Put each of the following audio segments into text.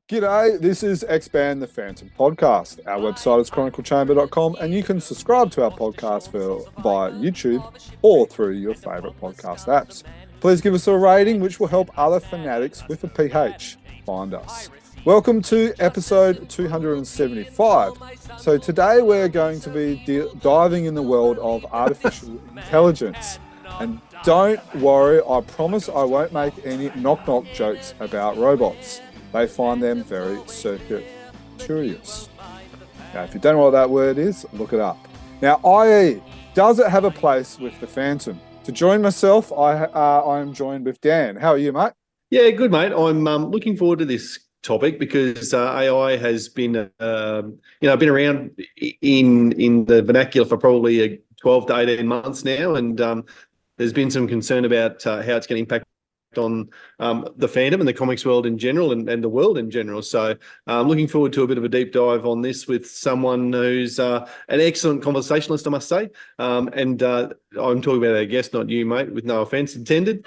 G'day, this is Expand the Phantom podcast. Our website is chroniclechamber.com and you can subscribe to our podcast via YouTube or through your favourite podcast apps. Please give us a rating, which will help other fanatics with a PH find us. Welcome to episode 275. So today we're going to be diving in the world of artificial intelligence. And don't worry, I promise I won't make any knock-knock jokes about robots. They find them very curious. Now, if you don't know what that word is, look it up. Now, IE, does it have a place with the Phantom? To join myself, I am joined with Dan. How are you, mate? Yeah, good, mate. I'm looking forward to this topic because AI has been, been around in the vernacular for probably 12 to 18 months now, and there's been some concern about how it's going to impact on the fandom and the comics world in general and the world in general. So I'm looking forward to a bit of a deep dive on this with someone who's an excellent conversationalist, I must say. And I'm talking about our guest, not you, mate, with no offence intended.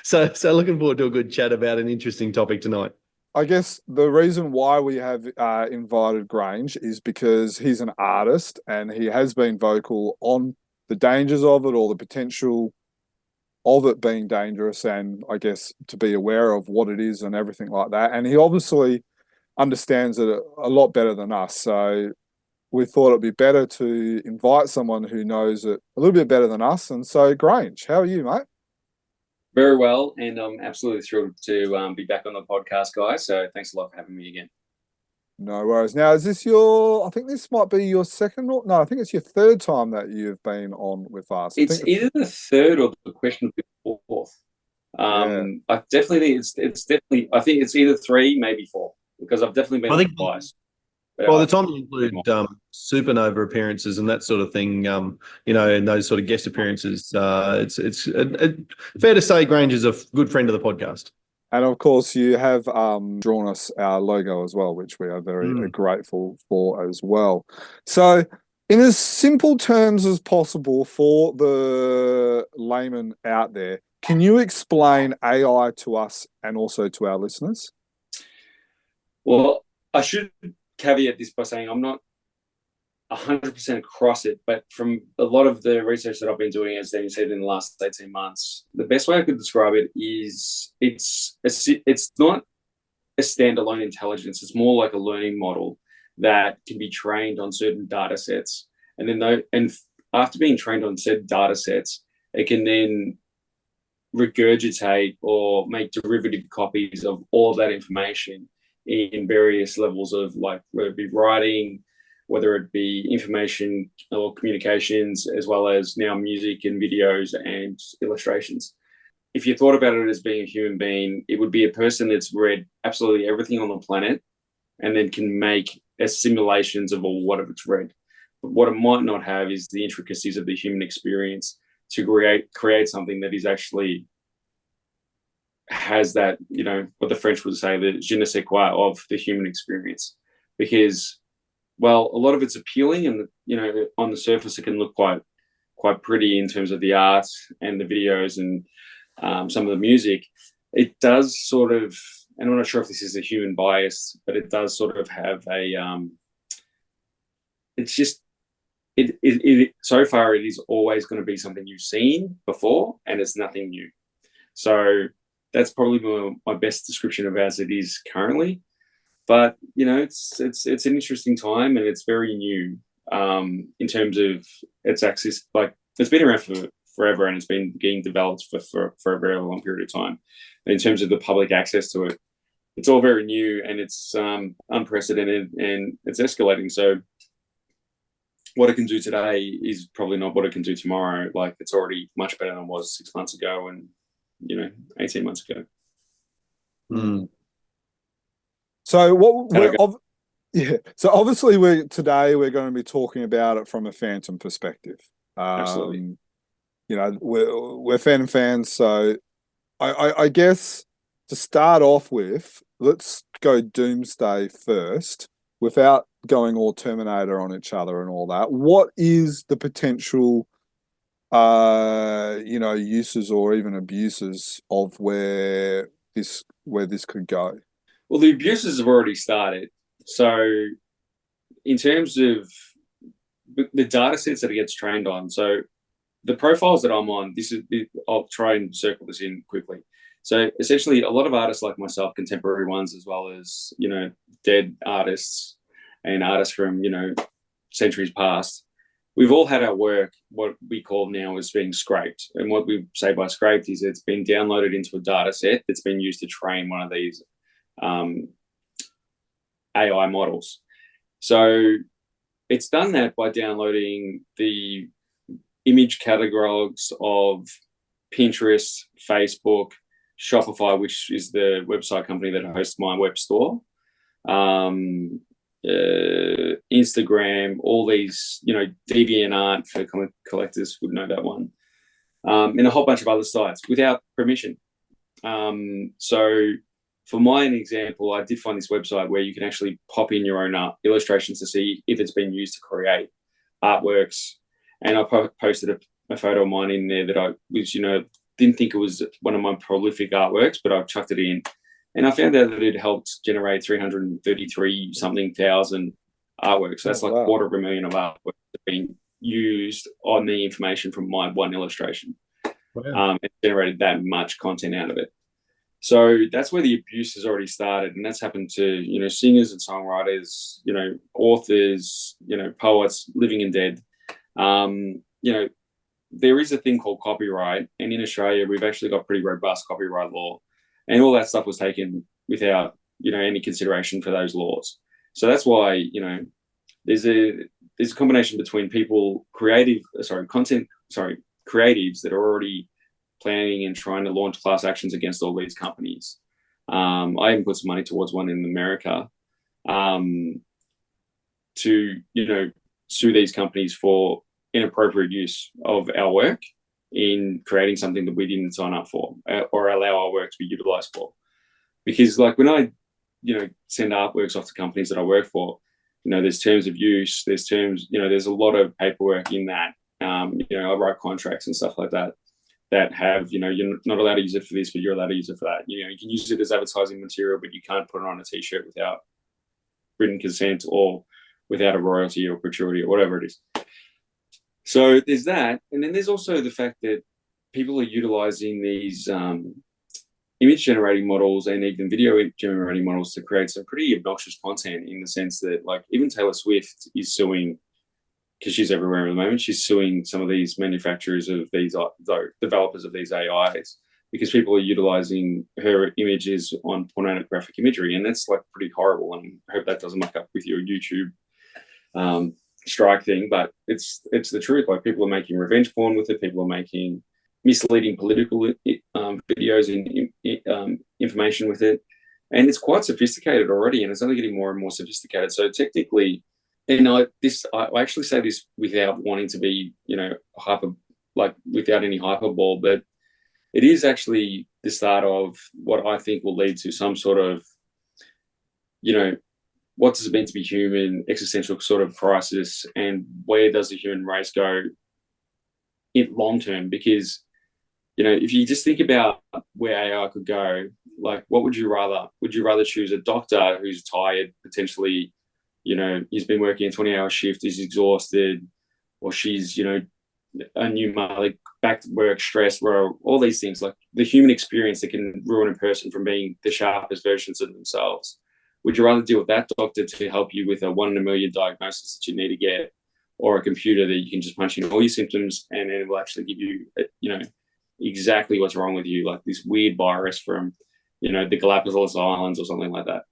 So looking forward to a good chat about an interesting topic tonight. I guess the reason why we have invited Grange is because he's an artist and he has been vocal on the dangers of it or the potential of it being dangerous, and I guess to be aware of what it is and everything like that. And he obviously understands it a lot better than us. So we thought it'd be better to invite someone who knows it a little bit better than us. And so, Grange, how are you, mate? Very well, and I'm absolutely thrilled to be back on the podcast, guys. So thanks a lot for having me again. No worries. Now, is this I think this might be your second, I think it's your third time that you've been on with us. It's either the third or the question of the fourth. Yeah. I definitely think it's I think it's either three, maybe four, because I've definitely been on twice. By the time you include supernova appearances and that sort of thing, and those sort of guest appearances, it's fair to say Grange is a good friend of the podcast. And of course, you have drawn us our logo as well, which we are very grateful for as well. So, in as simple terms as possible for the layman out there, can you explain AI to us and also to our listeners? Well, I should caveat this by saying I'm not 100% across it, but from a lot of the research that I've been doing, as Danny said, in the last 18 months, the best way I could describe it is it's not a standalone intelligence. It's more like a learning model that can be trained on certain data sets. And after being trained on said data sets, it can then regurgitate or make derivative copies of all of that information in various levels of, like, whether it be writing, whether it be information or communications, as well as now music and videos and illustrations. If you thought about it as being a human being, it would be a person that's read absolutely everything on the planet and then can make simulations of all what it's read. But what it might not have is the intricacies of the human experience to create something that is actually has that, what the French would say, the je ne sais quoi of the human experience. Because, well, a lot of it's appealing, and on the surface it can look quite pretty in terms of the art and the videos and some of the music. It does sort of, and I'm not sure if this is a human bias, but it does sort of have a. It's just it so far it is always going to be something you've seen before, and it's nothing new. So that's probably my best description of as it is currently. But it's an interesting time, and it's very new in terms of its access. Like, it's been around for forever, and it's been getting developed for a very long period of time. But in terms of the public access to it, it's all very new, and it's unprecedented, and it's escalating. So what it can do today is probably not what it can do tomorrow. Like, it's already much better than it was 6 months ago, and 18 months ago. So so obviously today we're going to be talking about it from a Phantom perspective. Absolutely. We're Phantom fans, so I guess to start off with, let's go Doomsday first, without going all Terminator on each other and all that. What is the potential uses or even abuses of where this could go? Well, the abuses have already started. So in terms of the data sets that it gets trained on, so the profiles that I'm on, I'll try and circle this in quickly. So essentially, a lot of artists like myself, contemporary ones, as well as, dead artists and artists from, centuries past, we've all had our work, what we call now, as being scraped. And what we say by scraped is it's been downloaded into a data set that's been used to train one of these AI models. So it's done that by downloading the image catalogs of Pinterest, Facebook, Shopify, which is the website company that hosts my web store, Instagram, all these, DeviantArt for comic collectors would know that one, and a whole bunch of other sites without permission. So for my example, I did find this website where you can actually pop in your own illustrations to see if it's been used to create artworks. And I posted a photo of mine in there that I was, didn't think it was one of my prolific artworks, but I've chucked it in. And I found out that it helped generate 333 something thousand artworks. So that's like $250,000 of artwork being used on the information from my one illustration. Wow. It generated that much content out of it. So that's where the abuse has already started. And that's happened to, singers and songwriters, authors, poets, living and dead. There is a thing called copyright, and in Australia we've actually got pretty robust copyright law, and all that stuff was taken without any consideration for those laws. So that's why there's a combination between creatives that are already planning and trying to launch class actions against all these companies. I even put some money towards one in America to sue these companies for inappropriate use of our work in creating something that we didn't sign up for or allow our work to be utilized for. Because when I send artworks off to companies that I work for, there's terms of use, there's there's a lot of paperwork in that. I write contracts and stuff like that have, you're not allowed to use it for this, but you're allowed to use it for that. You can use it as advertising material, but you can't put it on a t-shirt without written consent or without a royalty or gratuity or whatever it is. So there's that. And then there's also the fact that people are utilizing these image generating models and even video generating models to create some pretty obnoxious content, in the sense that even Taylor Swift is suing, because she's everywhere at the moment, she's suing some of these manufacturers of these developers of these AIs, because people are utilizing her images on pornographic imagery. And that's pretty horrible. And I hope that doesn't muck up with your YouTube strike thing, but it's the truth. People are making revenge porn with it. People are making misleading political videos and information with it, and it's quite sophisticated already, and it's only getting more and more sophisticated. So technically, and I actually say this without wanting to be without any hyperbole, but it is actually the start of what I think will lead to some sort of what does it mean to be human, existential sort of crisis, and where does the human race go in long term? Because, if you just think about where AI could go, what would you rather? Would you rather choose a doctor who's tired, potentially, he's been working a 20-hour shift, he's exhausted, or she's, a new mother, back to work, stressed, where all these things, the human experience that can ruin a person from being the sharpest versions of themselves? Would you rather deal with that doctor to help you with a 1 in a million diagnosis that you need to get, or a computer that you can just punch in all your symptoms and it will actually give you, exactly what's wrong with you, like this weird virus from, the Galapagos Islands or something like that?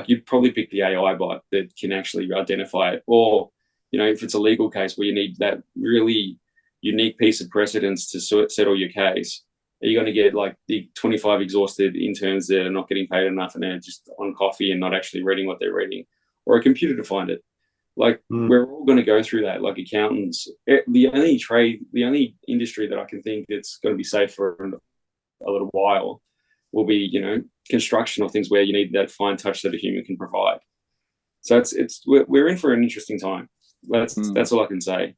You'd probably pick the AI bot that can actually identify it. Or, if it's a legal case where you need that really unique piece of precedence to settle your case, are you going to get the 25 exhausted interns that are not getting paid enough and they're just on coffee and not actually reading what they're reading, or a computer to find it? We're all going to go through that. Accountants, the only industry that I can think that's going to be safe for a little while will be, construction, or things where you need that fine touch that a human can provide. So we're in for an interesting time. That's all I can say.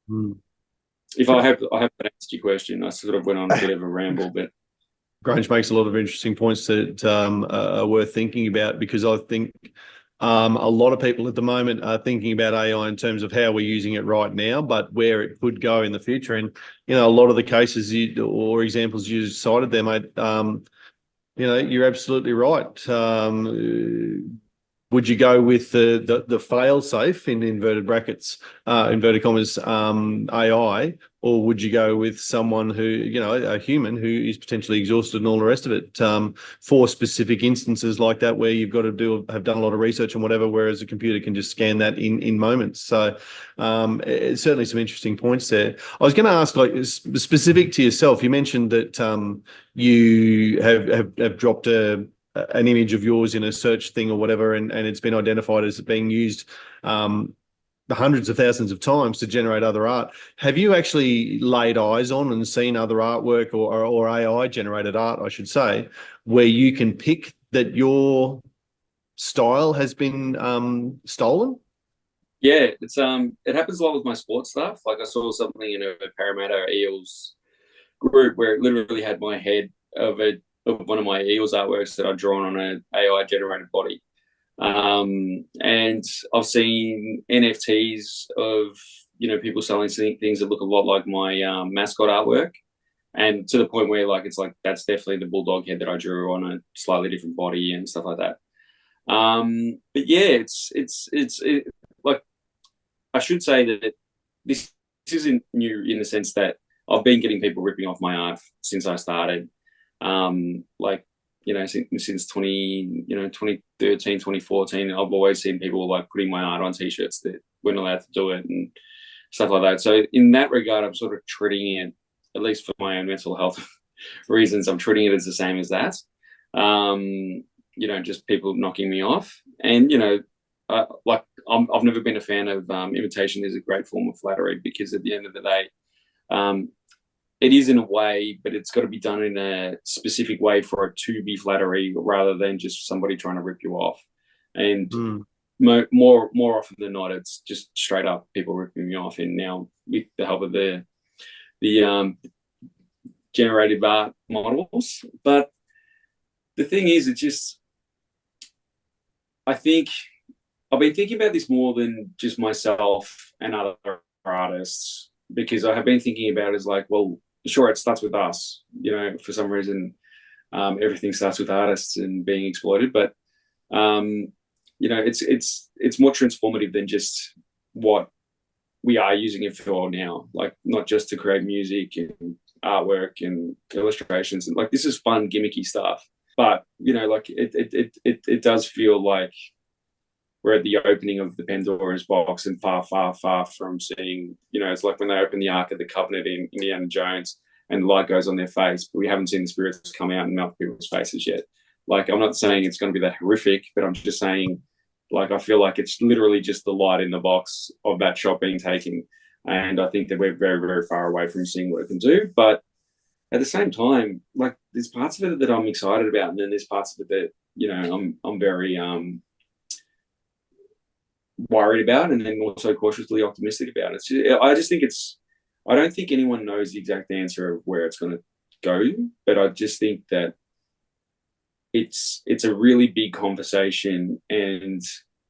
I hope that answered your question. I sort of went on a bit of a ramble, but Grange makes a lot of interesting points that are worth thinking about, because I think a lot of people at the moment are thinking about AI in terms of how we're using it right now, but where it could go in the future. And, a lot of the cases or examples you cited there, mate, you're absolutely right. Would you go with the fail safe in inverted brackets, inverted commas, AI, or would you go with someone who, a human who is potentially exhausted and all the rest of it, for specific instances like that where you've got to have done a lot of research and whatever, whereas a computer can just scan that in moments. So it's certainly some interesting points there. I was going to ask, like, specific to yourself, you mentioned that you have dropped an image of yours in a search thing or whatever, and it's been identified as being used hundreds of thousands of times to generate other art. Have you actually laid eyes on and seen other artwork or AI generated art, I should say, where you can pick that your style has been stolen? Yeah, it happens a lot with my sports stuff. Like, I saw something in a Parramatta Eels group where it literally had my head of one of my Eels artworks that I'd drawn on an AI generated body. And I've seen NFTs of, people selling things that look a lot like my mascot artwork, and to the point where, like, it's like, that's definitely the bulldog head that I drew on a slightly different body and stuff like that. But yeah, it's like, I should say that this isn't new in the sense that I've been getting people ripping off my art since I started. Since 2013, 2014, I've always seen people like putting my art on t-shirts that weren't allowed to do it and stuff like that. So in that regard, I'm sort of treating it, at least for my own mental health reasons, I'm treating it as the same as that. Just people knocking me off. And, I've never been a fan of imitation is a great form of flattery, because at the end of the day, it is in a way, but it's got to be done in a specific way for it to be flattery, rather than just somebody trying to rip you off. And more often than not, it's just straight up people ripping me off. And now, with the help of the generative art models. But the thing is, I think I've been thinking about this more than just myself and other artists, because I have been thinking about it as like, well, sure, it starts with us, for some reason, everything starts with artists and being exploited, but it's more transformative than just what we are using it for now, like, not just to create music and artwork and illustrations, and like, this is fun gimmicky stuff, but it does feel like we're at the opening of the Pandora's box, and far, far, far from seeing, it's like when they open the Ark of the Covenant in Indiana Jones and the light goes on their face, but we haven't seen the spirits come out and melt people's faces yet. Like, I'm not saying it's going to be that horrific, but I'm just saying, like, I feel like it's literally just the light in the box of that shot being taken. And I think that we're very, very far away from seeing what it can do. But at the same time, like, there's parts of it that I'm excited about, and then there's parts of it that, I'm very worried about, and then also cautiously optimistic about it. I don't think anyone knows the exact answer of where it's going to go, but I just think that it's a really big conversation, and,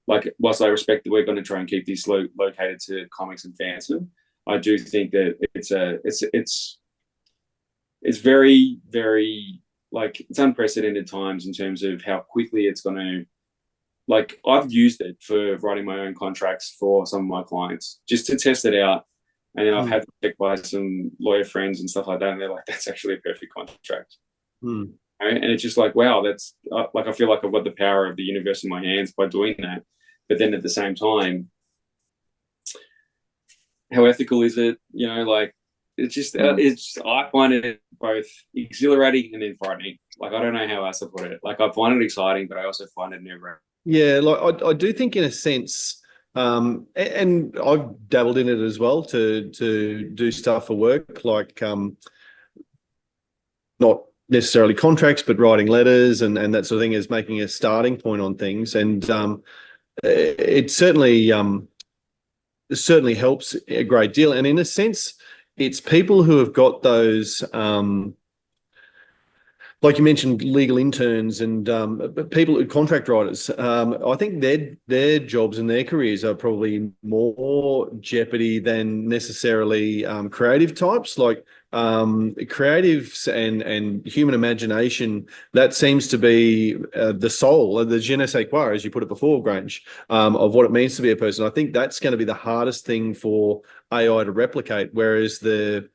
like, whilst I respect that we're going to try and keep this located to comics and fandom, I do think that it's very, very, like, it's unprecedented times in terms of how quickly it's going to. Like, I've used it for writing my own contracts for some of my clients just to test it out. And then I've had to check by some lawyer friends and stuff like that. And they're like, that's actually a perfect contract. And it's just like, wow, that's like, I feel like I've got the power of the universe in my hands by doing that. But then at the same time, how ethical is it? Like, it's just, I find it both exhilarating and then frightening. Like, I don't know how else to put it. Like, I find it exciting, but I also find it never. Yeah, like, I do think, in a sense, and I've dabbled in it as well to do stuff for work, like not necessarily contracts, but writing letters and that sort of thing, as making a starting point on things. And it certainly helps a great deal. And in a sense, it's people who have got those like you mentioned, legal interns and people, contract writers. I think their jobs and their careers are probably in more jeopardy than necessarily creative types. Like creatives and human imagination, that seems to be the soul, the je ne sais quoi, as you put it before, Grange, of what it means to be a person. I think that's going to be the hardest thing for AI to replicate, whereas the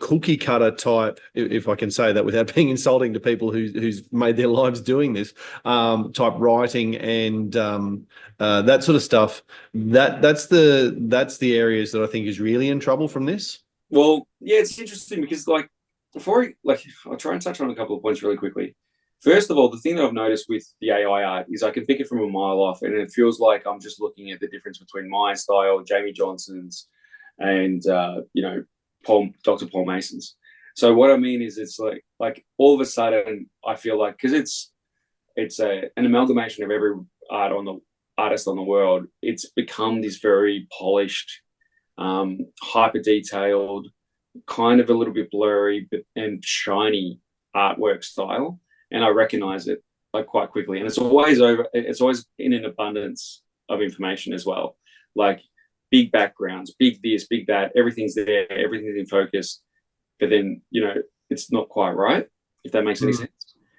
cookie cutter type, if I can say that without being insulting to people who's made their lives doing this, type writing and that sort of stuff, that's the areas that I think is really in trouble from this. Well, yeah, it's interesting because I'll try and touch on a couple of points really quickly. First of all, the thing that I've noticed with the AI art is I can pick it from a mile off, and it feels like I'm just looking at the difference between my style, Jamie Johnson's, and Dr. Paul Mason's. So what I mean is, it's like all of a sudden I feel like, because it's an amalgamation of every artist on the world. It's become this very polished, hyper detailed, kind of a little bit blurry and shiny artwork style, and I recognize it like quite quickly. And it's always in an abundance of information as well, like big backgrounds, big this, big that, everything's there, everything's in focus, but then it's not quite right, if that makes any sense.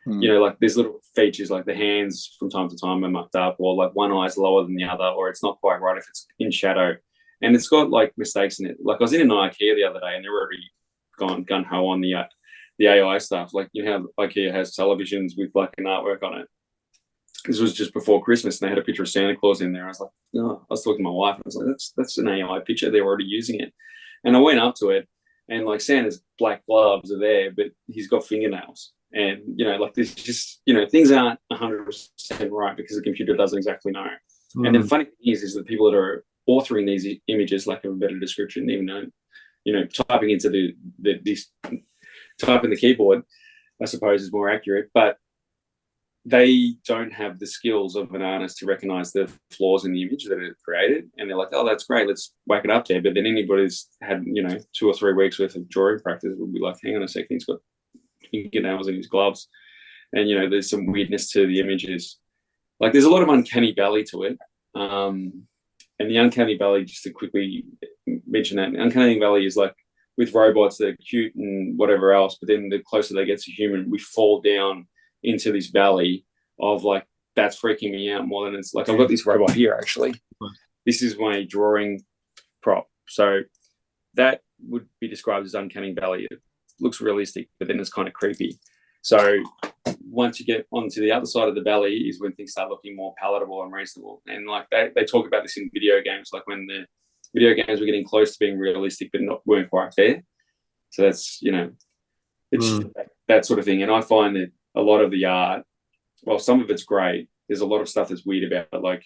Like there's little features like the hands from time to time are mucked up, or like one eye's lower than the other, or it's not quite right if it's in shadow. And it's got like mistakes in it. Like I was in an IKEA the other day, and they're already gone gun ho on the AI stuff. Like IKEA has televisions with like an artwork on it. This was just before Christmas, and they had a picture of Santa Claus in there. I was like, no. I was talking to my wife, and I was like, that's an AI picture. They're already using it. And I went up to it, and like Santa's black gloves are there, but he's got fingernails. And like this, just things aren't 100% right because the computer doesn't exactly know. And the funny thing is that people that are authoring these images, lack of a better description, even though typing into this type in the keyboard, I suppose, is more accurate, but they don't have the skills of an artist to recognize the flaws in the image that it created. And they're like, oh, that's great, let's whack it up there. But then anybody who's had 2 or 3 weeks worth of drawing practice will be like, hang on a second, he's got fingernails in his gloves, and there's some weirdness to the images. Like there's a lot of uncanny valley to it. And the uncanny valley, just to quickly mention that, uncanny valley is like with robots, they're cute and whatever else, but then the closer they get to human, we fall down into this valley of like, that's freaking me out more than it's like, I've got this robot here, actually. This is my drawing prop. So that would be described as uncanny valley. It looks realistic, but then it's kind of creepy. So once you get onto the other side of the valley is when things start looking more palatable and reasonable. And like they talk about this in video games, like when the video games were getting close to being realistic, but weren't quite there. So that's, it's that sort of thing. And I find that a lot of the art, well, some of it's great. There's a lot of stuff that's weird about it, like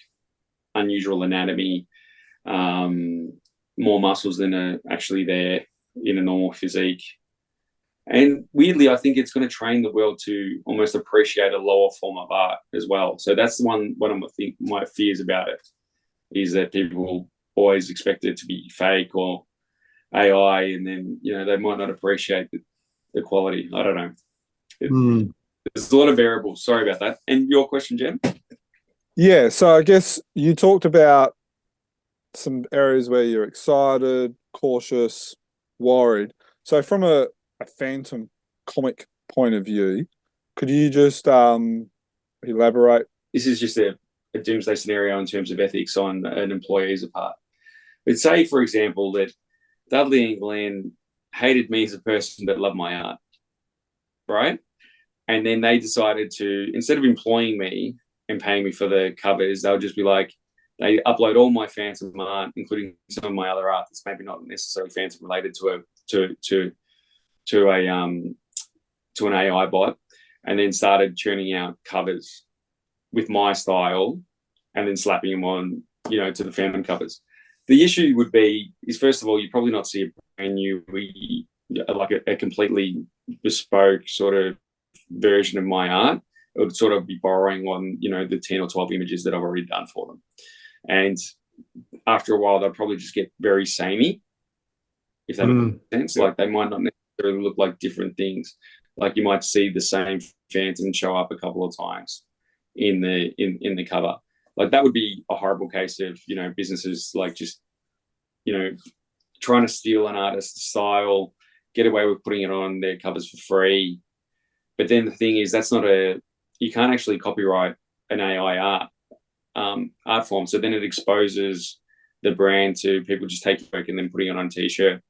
unusual anatomy, more muscles than are actually there in a normal physique. And weirdly, I think it's going to train the world to almost appreciate a lower form of art as well. So that's the one of my fears about it, is that people will always expect it to be fake or AI, and then, they might not appreciate the quality. I don't know. There's a lot of variables. Sorry about that. And your question, Jem? Yeah, so I guess you talked about some areas where you're excited, cautious, worried. So from a Phantom comic point of view, could you just elaborate? This is just a doomsday scenario in terms of ethics on an employee's part. But say, for example, that Dudley and Glenn hated me as a person but loved my art, right? And then they decided to, instead of employing me and paying me for the covers, they'll just be like, they upload all my Phantom art, including some of my other art that's maybe not necessarily Phantom related to an AI bot, and then started churning out covers with my style and then slapping them on, to the Phantom covers. The issue would be is, first of all, you probably not see a brand new, like a completely bespoke sort of version of my art. It would sort of be borrowing on, the 10 or 12 images that I've already done for them. And after a while, they'll probably just get very samey, if that makes sense. Like they might not necessarily look like different things. Like you might see the same phantom show up a couple of times in the cover. Like that would be a horrible case of, you know, businesses like just, you know, trying to steal an artist's style, get away with putting it on their covers for free. But then the thing is, you can't actually copyright an AI art form. So then it exposes the brand to people just taking work and then putting it on a t-shirt,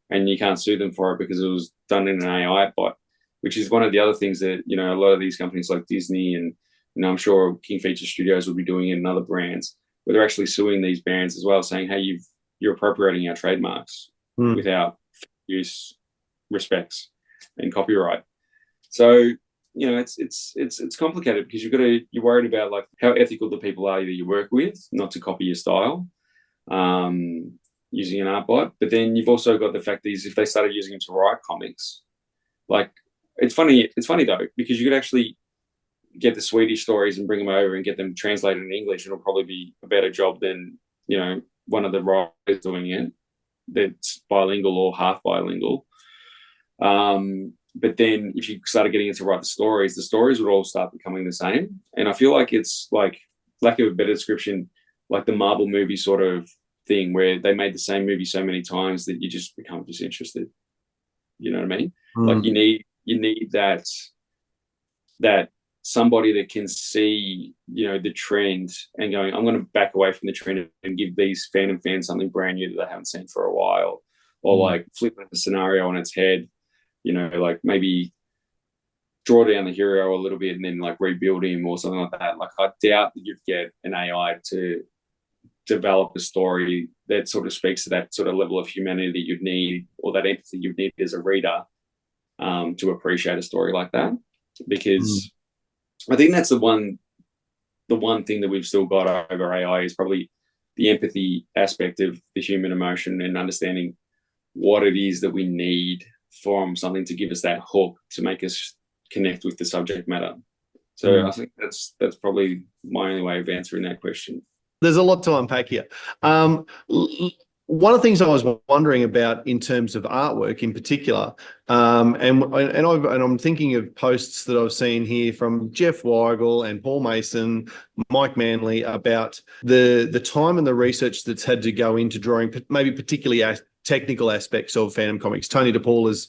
and you can't sue them for it because it was done in an AI bot, which is one of the other things that, you know, a lot of these companies like Disney and, you know, I'm sure King Feature Studios will be doing it in other brands where they're actually suing these brands as well, saying, hey, you're appropriating our trademarks without use, respects, and copyright. So, you know, it's complicated because you're worried about like how ethical the people are that you work with, not to copy your style, using an art bot. But then you've also got the fact that if they started using it to write comics, like it's funny though, because you could actually get the Swedish stories and bring them over and get them translated in English. It'll probably be a better job than, you know, one of the writers doing it that's bilingual or half bilingual. But then if you started getting into write the stories would all start becoming the same. And I feel like it's like, lack of a better description, like the Marvel movie sort of thing where they made the same movie so many times that you just become disinterested. You know what I mean? Like you need that somebody that can see, you know, the trend and going, I'm going to back away from the trend and give these fandom fans something brand new that they haven't seen for a while, or like flipping the scenario on its head, you know, like maybe draw down the hero a little bit and then like rebuild him or something like that. Like I doubt that you'd get an AI to develop a story that sort of speaks to that sort of level of humanity that you'd need, or that empathy you'd need as a reader, to appreciate a story like that. Because I think that's the one thing that we've still got over AI is probably the empathy aspect of the human emotion and understanding what it is that we need from something to give us that hook to make us connect with the subject matter. So I think that's probably my only way of answering that question. There's a lot to unpack here. One of the things I was wondering about in terms of artwork in particular, and I'm thinking of posts that I've seen here from Jeff Weigel and Paul Mason, Mike Manley, about the time and the research that's had to go into drawing, maybe particularly technical aspects of Phantom Comics. Tony DePaul has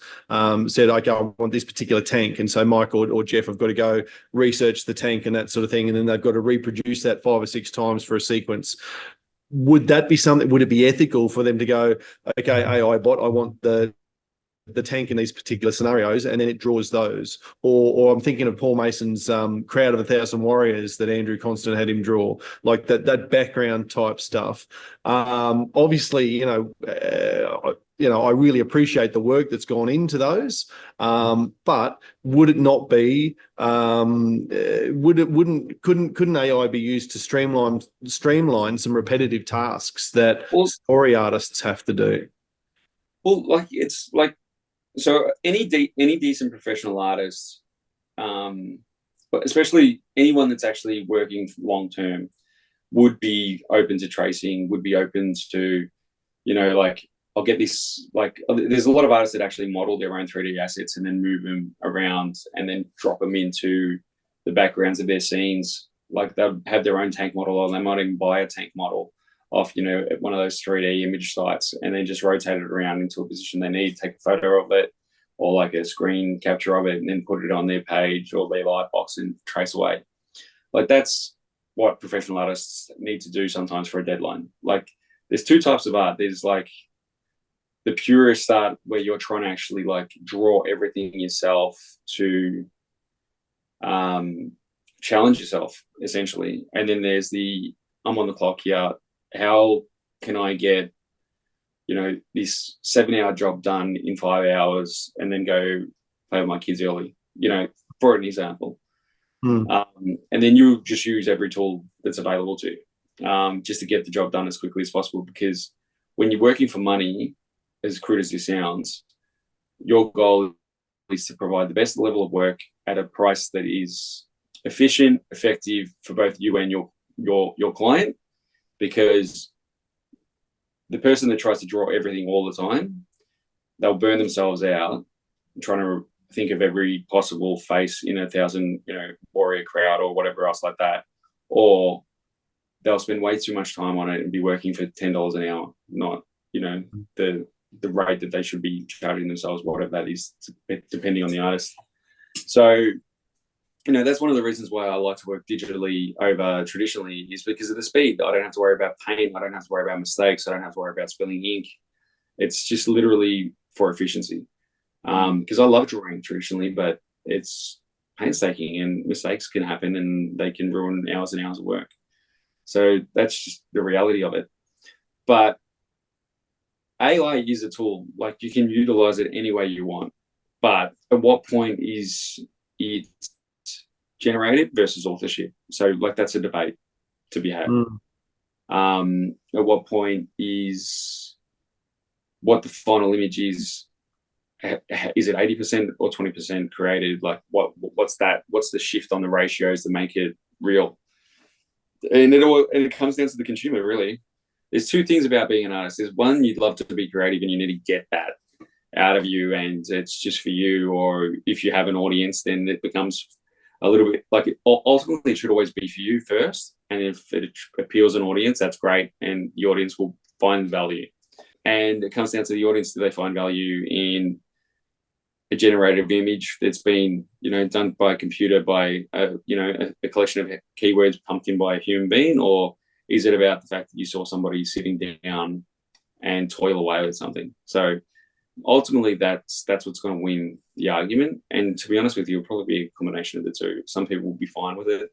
said, okay, I want this particular tank. And so Mike or Jeff have got to go research the tank and that sort of thing. And then they've got to reproduce that 5 or 6 times for a sequence. Would that be something, would it be ethical for them to go, okay, AI bot, I want the tank in these particular scenarios, and then it draws those? Or I'm thinking of Paul Mason's Crowd of 1,000 Warriors that Andrew Constant had him draw, like that background type stuff. Obviously, I really appreciate the work that's gone into those. But would it not be? Couldn't AI be used to streamline some repetitive tasks that story artists have to do? Well, like it's like, so any decent professional artist, but especially anyone that's actually working long term, would be open to tracing, would be open to, you know, like I'll get this, like there's a lot of artists that actually model their own 3D assets and then move them around and then drop them into the backgrounds of their scenes. Like they'll have their own tank model, or they might even buy a tank model off, you know, at one of those 3D image sites and then just rotate it around into a position they need, take a photo of it or like a screen capture of it and then put it on their page or their lightbox and trace away. Like that's what professional artists need to do sometimes for a deadline. Like there's 2 types of art. There's like the purist art where you're trying to actually like draw everything yourself to challenge yourself essentially. And then there's the I'm on the clock here. How can I get, you know, this 7-hour job done in 5 hours and then go play with my kids early, you know, for an example. And then you just use every tool that's available to you, just to get the job done as quickly as possible. Because when you're working for money, as crude as this sounds, your goal is to provide the best level of work at a price that is efficient, effective for both you and your client. Because the person that tries to draw everything all the time, they'll burn themselves out trying to think of every possible face in 1,000, warrior crowd or whatever else like that, or they'll spend way too much time on it and be working for $10 an hour, not the rate that they should be charging themselves, whatever that is, depending on the artist. So that's one of the reasons why I like to work digitally over traditionally, is because of the speed. I don't have to worry about paint. I don't have to worry about mistakes. I don't have to worry about spilling ink. It's just literally for efficiency. Because I love drawing traditionally, but it's painstaking and mistakes can happen and they can ruin hours and hours of work. So that's just the reality of it. But AI is a tool. Like, you can utilize it any way you want. But at what point is it generated versus authorship? So, like, that's a debate to be had. At what point is what the final image is it 80% or 20% created? Like, what's that? What's the shift on the ratios to make it real? And it comes down to the consumer, really. There's two things about being an artist. There's one, you'd love to be creative and you need to get that out of you and it's just for you. Or if you have an audience, then it becomes a little bit like, ultimately it should always be for you first. And if it appeals an audience, that's great. And the audience will find value. And it comes down to the audience. Do they find value in a generative image that's been, done by a computer, by a collection of keywords pumped in by a human being? Or is it about the fact that you saw somebody sitting down and toil away with something? So ultimately, that's what's going to win the argument. And to be honest with you, it'll probably be a combination of the two. Some people will be fine with it.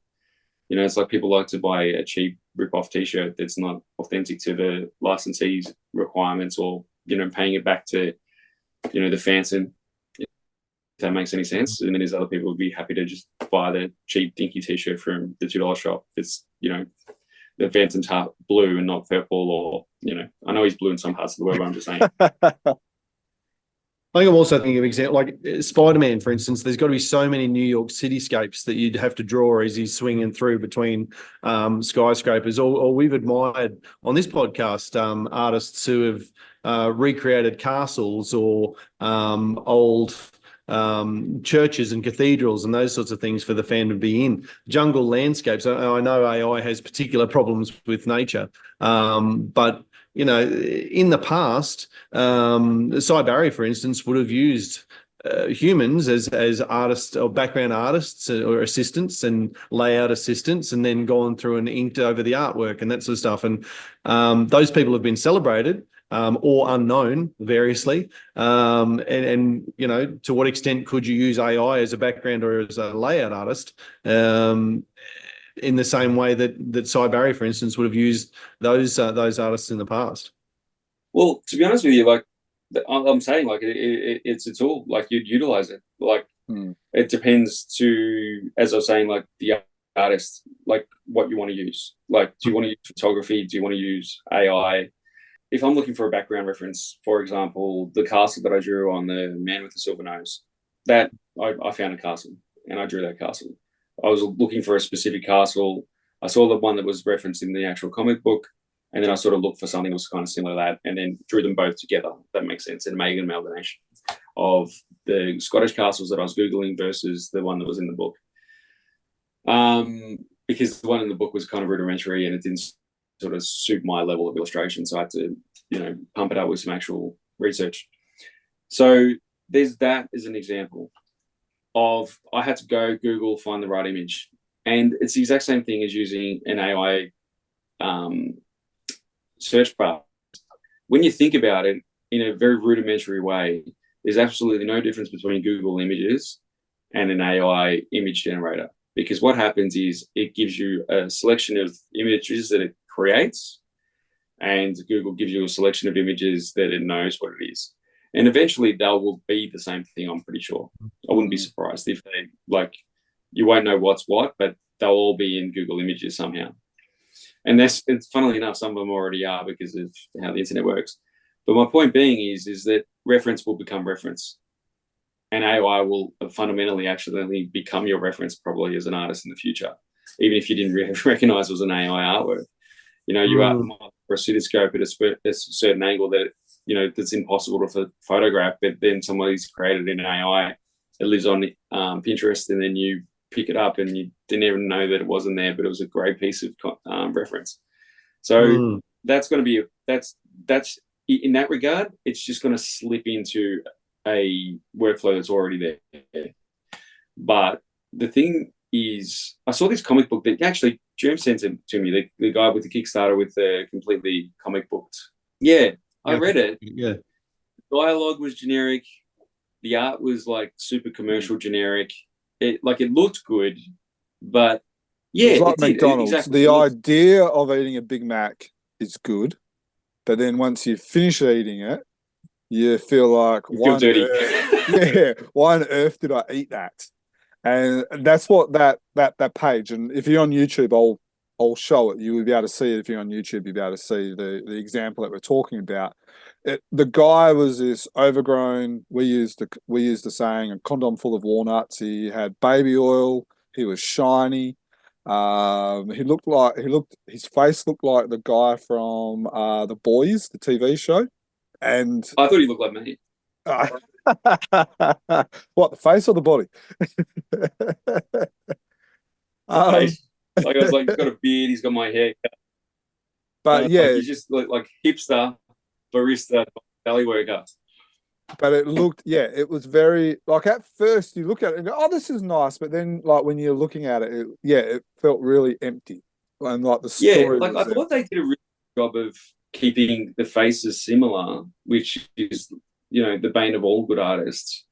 It's like people like to buy a cheap rip-off T-shirt that's not authentic to the licensee's requirements, or paying it back to the fans, if that makes any sense. And then there's other people who'd be happy to just buy the cheap dinky T-shirt from the $2 shop. It's the Phantom's blue and not purple, or I know he's blue in some parts of the world, but I'm just saying. I think I'm also thinking of example like Spider-Man, for instance. There's got to be so many New York cityscapes that you'd have to draw as he's swinging through between skyscrapers. Or we've admired on this podcast artists who have recreated castles or old churches and cathedrals and those sorts of things for the fan to be in. Jungle landscapes. I know AI has particular problems with nature, but in the past, Cy Barry, for instance, would have used humans as artists or background artists or assistants and layout assistants, and then gone through and inked over the artwork and that sort of stuff. And those people have been celebrated or unknown variously. And to what extent could you use AI as a background or as a layout artist? In the same way that Cy Barry, for instance, would have used those artists in the past. Well, to be honest with you, like I'm saying, like it's a tool. Like, you'd utilize it. Like it depends to, as I was saying, like the artist, like what you want to use. Like, do you want to use photography? Do you want to use AI? If I'm looking for a background reference, for example, the castle that I drew on the Man with the Silver Nose, that I found a castle and I drew that castle. I was looking for a specific castle. I saw the one that was referenced in the actual comic book, and then I sort of looked for something that was kind of similar to that, and then drew them both together. That makes sense, and made an amalgamation of the Scottish castles that I was Googling versus the one that was in the book. Because the one in the book was kind of rudimentary and it didn't sort of suit my level of illustration, so I had to, pump it up with some actual research. So there's that as an example of, I had to go Google, find the right image. And it's the exact same thing as using an AI search bar. When you think about it in a very rudimentary way, there's absolutely no difference between Google Images and an AI image generator. Because what happens is it gives you a selection of images that it creates, and Google gives you a selection of images that it knows what it is. And eventually they will be the same thing, I'm pretty sure. I wouldn't be surprised if they, you won't know what's what, but they'll all be in Google Images somehow. And it's funnily enough, some of them already are because of how the internet works. But my point being is that reference will become reference. And AI will fundamentally actually become your reference probably as an artist in the future, even if you didn't recognize it was an AI artwork. You are for a pseudoscope at a certain angle that, that's impossible to photograph, but then somebody's created in AI it lives on Pinterest, and then you pick it up and you didn't even know that it wasn't there, but it was a great piece of reference. So that's going to be that's in that regard, it's just going to slip into a workflow that's already there. But the thing is, I saw this comic book that actually Jerm sent it to me, the guy with the Kickstarter with the completely comic booked. Yeah, I read it. Yeah. Dialogue was generic. The art was like super commercial generic. It looked good, but yeah, it's like McDonald's. Exactly. The idea of eating a Big Mac is good, but then once you finish eating it, you feel like, why on earth did I eat that? And that's what that page. And if you're on YouTube, I'll show it. You will be able to see it if you're on YouTube. You'll be able to see the example that we're talking about. The guy was this overgrown. We used the saying, a condom full of walnuts. He had baby oil. He was shiny. His face looked like the guy from The Boys, the TV show. And I thought he looked like me. What, the face or the body? Face. Like I was like, he's got a beard, he's got my hair. But yeah, he's just like hipster, barista, belly worker. But it was very, like, at first you look at it and go, oh, this is nice. But then, like, when you're looking at it, it felt really empty. And like the story. I thought they did a really good job of keeping the faces similar, which is, the bane of all good artists.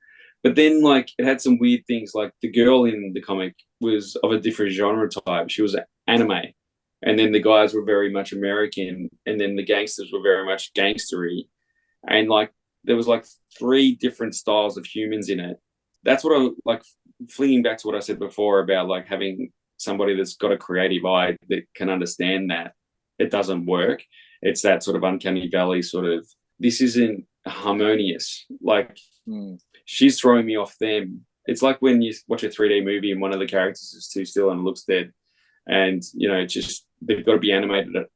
But then, like, it had some weird things. Like, the girl in the comic was of a different genre type. She was anime. And then the guys were very much American. And then the gangsters were very much gangstery. And, like, there was, like, 3 different styles of humans in it. That's what I, like, flinging back to what I said before about, like, having somebody that's got a creative eye that can understand that it doesn't work. It's that sort of uncanny valley sort of, this isn't harmonious. Like, she's throwing me off them. It's like when you watch a 3D movie and one of the characters is too still and looks dead. And, it's just, they've got to be animated at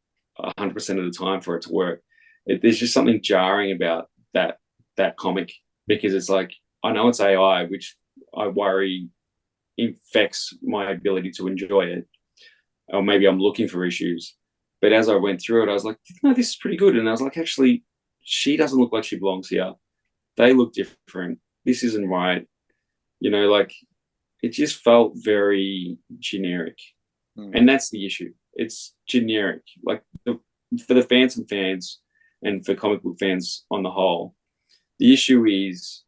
100% of the time for it to work. There's just something jarring about that comic, because it's like, I know it's AI, which I worry infects my ability to enjoy it. Or maybe I'm looking for issues. But as I went through it, I was like, no, this is pretty good. And I was like, actually, she doesn't look like she belongs here. They look different. This isn't right. Like, it just felt very generic. And that's the issue. It's generic. Like, for the fans and for comic book fans on the whole, the issue is,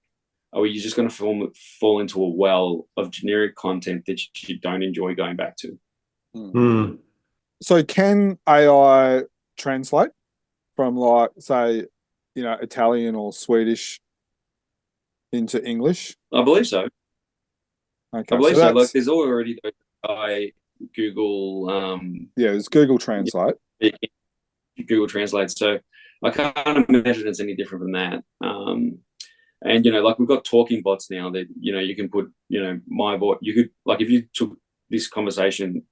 are you just going to fall into a well of generic content that you don't enjoy going back to? So can AI translate from, like, say, Italian or Swedish into English? I believe so. Okay, I believe so. Like, there's already Google. There's Google Translate. Google Translate. So I can't imagine it's any different from that. And like, we've got talking bots now that you can put my bot. You could, like, if you took this conversation,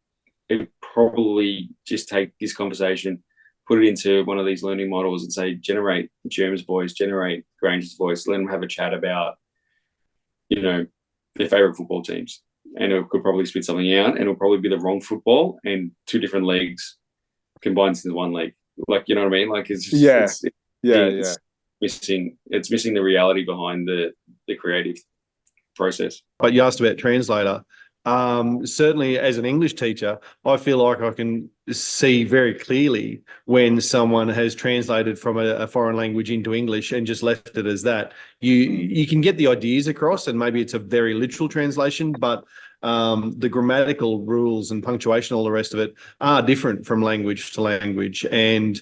it would probably just take this conversation, put it into one of these learning models and say, generate Jerm's voice, generate Grange's voice, let them have a chat about their favorite football teams. And it could probably spit something out, and it'll probably be the wrong football and 2 different leagues combined into one league. Like, you know what I mean? Like, it's just, it's missing the reality behind the creative process. But you asked about translator. Certainly as an English teacher, I feel like I can see very clearly when someone has translated from a foreign language into English and just left it as that. You can get the ideas across, and maybe it's a very literal translation, but the grammatical rules and punctuation, all the rest of it, are different from language to language. And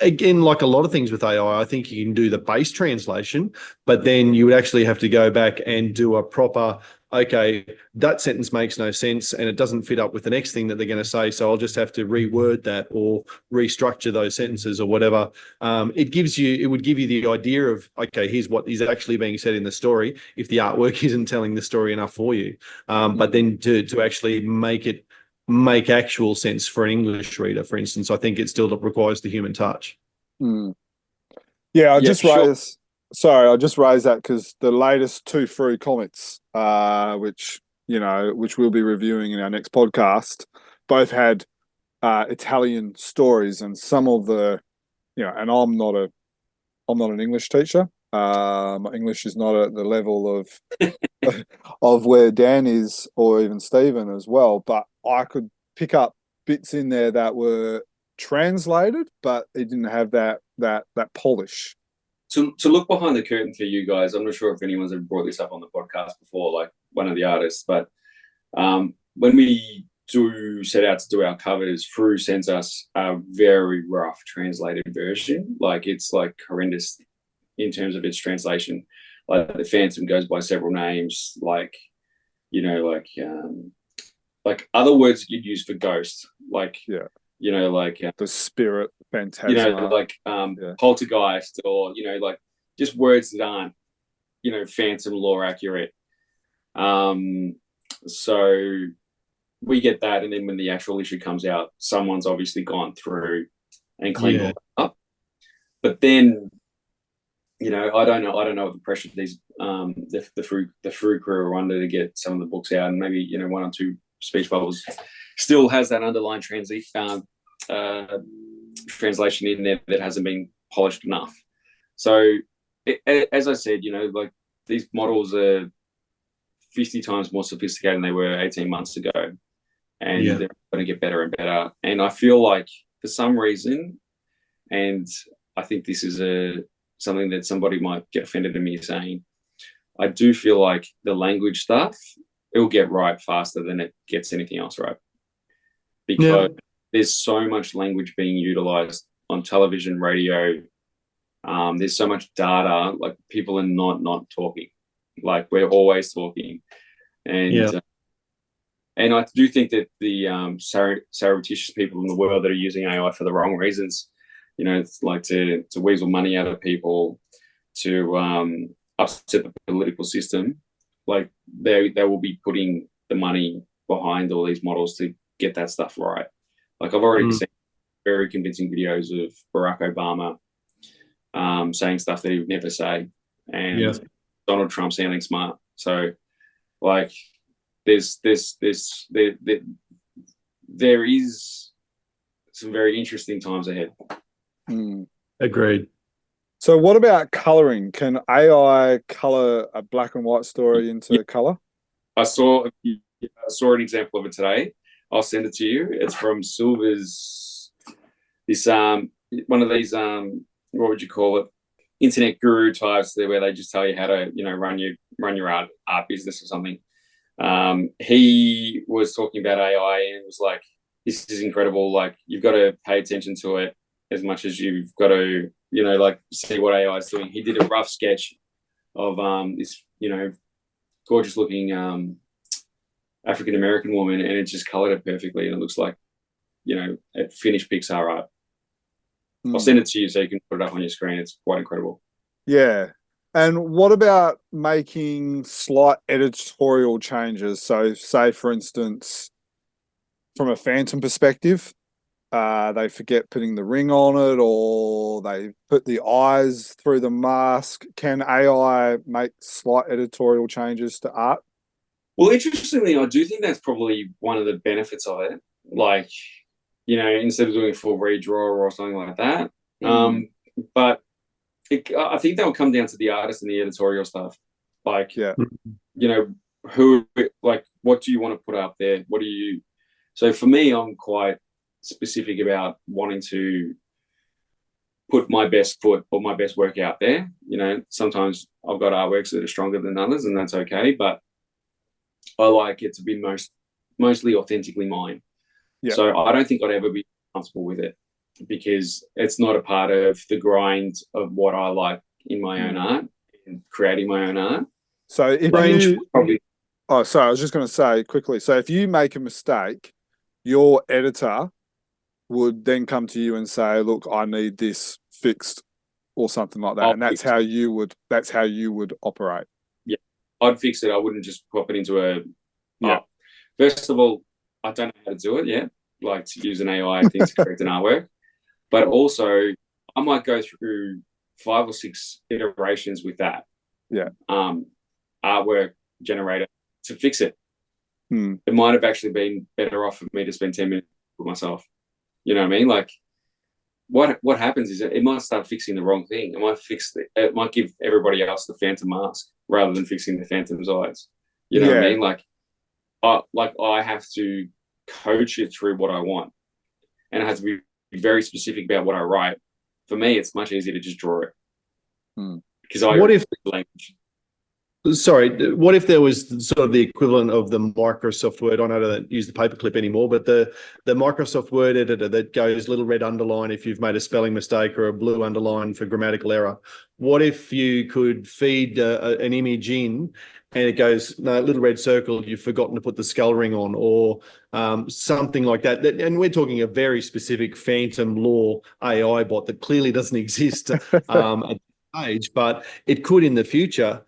again, like a lot of things with AI, I think you can do the base translation, but then you would actually have to go back and do a proper, okay, that sentence makes no sense and it doesn't fit up with the next thing that they're going to say, so I'll just have to reword that or restructure those sentences or whatever. It would give you the idea of, okay, here's what is actually being said in the story, if the artwork isn't telling the story enough for you. But then to actually make actual sense for an English reader, for instance, I think it still requires the human touch. Yeah, I just raised sorry, I just raised that because the latest two free comics, which we'll be reviewing in our next podcast, both had Italian stories, and some of the, and I'm not an English teacher. My English is not at the level of of where Dan is, or even Stephen as well. But I could pick up bits in there that were translated, but it didn't have that polish. To look behind the curtain for you guys, I'm not sure if anyone's ever brought this up on the podcast before, like one of the artists, but when we do set out to do our covers, Fru sends us a very rough translated version. Like, it's like horrendous in terms of its translation. Like, the Phantom goes by several names, like other words you'd use for ghost, like The spirit, phantasma, poltergeist, or like just words that aren't phantom lore accurate. So we get that, and then when the actual issue comes out, someone's obviously gone through and cleaned all that up. But then, I don't know what the pressure these the Fru crew are under to get some of the books out, and maybe one or two speech bubbles still has that underlying translation in there that hasn't been polished enough. So, as I said, like, these models are 50 times more sophisticated than they were 18 months ago, and they're going to get better and better. And I feel like, for some reason, and I think this is something that somebody might get offended at me saying, I do feel like the language stuff, it'll get right faster than it gets anything else right, because there's so much language being utilized on television, radio. There's so much data. Like, people are not talking. Like, we're always talking, and I do think that the surreptitious people in the world that are using AI for the wrong reasons, it's like to weasel money out of people, to upset the political system. Like, they will be putting the money behind all these models to get that stuff right. Like, I've already seen very convincing videos of Barack Obama saying stuff that he would never say, and Donald Trump sounding smart. So, like, there is some very interesting times ahead. Agreed. So, what about coloring? Can AI color a black and white story into color? I saw an example of it today. I'll send it to you. It's from Silver's. This one of these what would you call it? Internet guru types there, where they just tell you how to run your art business or something. He was talking about AI and was like, "This is incredible. Like, you've got to pay attention to it as much as you've got to like see what AI is doing." He did a rough sketch of this gorgeous looking African American woman, and it just colored it perfectly, and it looks like a finished Pixar art. I'll send it to you so you can put it up on your screen. It's quite incredible. Yeah. And what about making slight editorial changes? So, say, for instance, from a Phantom perspective, they forget putting the ring on it, or they put the eyes through the mask. Can AI make slight editorial changes to art? Well, interestingly, I do think that's probably one of the benefits of it. Like, instead of doing a full redraw or something like that. But I think that will come down to the artist and the editorial stuff. Like, who, like, what do you want to put up there? What do you? So for me, I'm quite specific about wanting to put my best foot or my best work out there. Sometimes I've got artworks that are stronger than others, and that's okay. But I like it to be mostly authentically mine. Yep. So I don't think I'd ever be comfortable with it, because it's not a part of the grind of what I like in my own art and creating my own art. So if I was just going to say quickly. So if you make a mistake, your editor would then come to you and say, "Look, I need this fixed," or something like that, and that's how you would operate. Yeah, I'd fix it. I wouldn't just pop it into a. First of all, I don't know how to do it yet, like to use an AI thing to correct an artwork. But also, I might go through 5 or 6 iterations with that artwork generator to fix it. It might have actually been better off for me to spend 10 minutes with myself. You know what I mean? Like, what happens is it might start fixing the wrong thing. It might give everybody else the phantom mask rather than fixing the phantom's eyes. You know what I mean? Like I have to coach it through what I want, and I have to be very specific about what I write. For me, it's much easier to just draw it because what if language. Sorry, what if there was sort of the equivalent of the Microsoft Word? I know they don't use the paperclip anymore, but the Microsoft Word editor that goes little red underline if you've made a spelling mistake or a blue underline for grammatical error. What if you could feed an image in and it goes, no, little red circle, you've forgotten to put the skull ring on, or something like that. And we're talking a very specific phantom law AI bot that clearly doesn't exist at this stage, but it could in the future.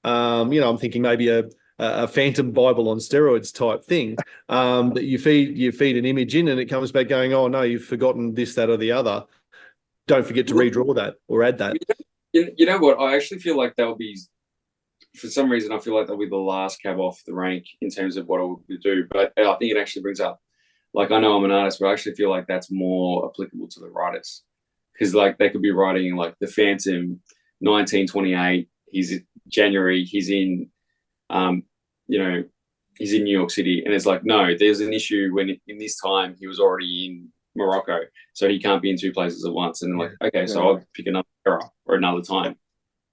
I'm thinking maybe a phantom Bible on steroids type thing, that you feed an image in and it comes back going, oh no, you've forgotten this, that, or the other. Don't forget to redraw that or add that. You know what? I actually feel like that'll be, for some reason, I feel like that'll be the last cab off the rank in terms of what I would do. But I think it actually brings up, like, I know I'm an artist, but I actually feel like that's more applicable to the writers, because like they could be writing like the Phantom 1928. He's January. He's in, he's in New York City, and it's like, no, there's an issue when in this time he was already in Morocco, so he can't be in 2 places at once. And like, okay, so I'll pick another era or another time.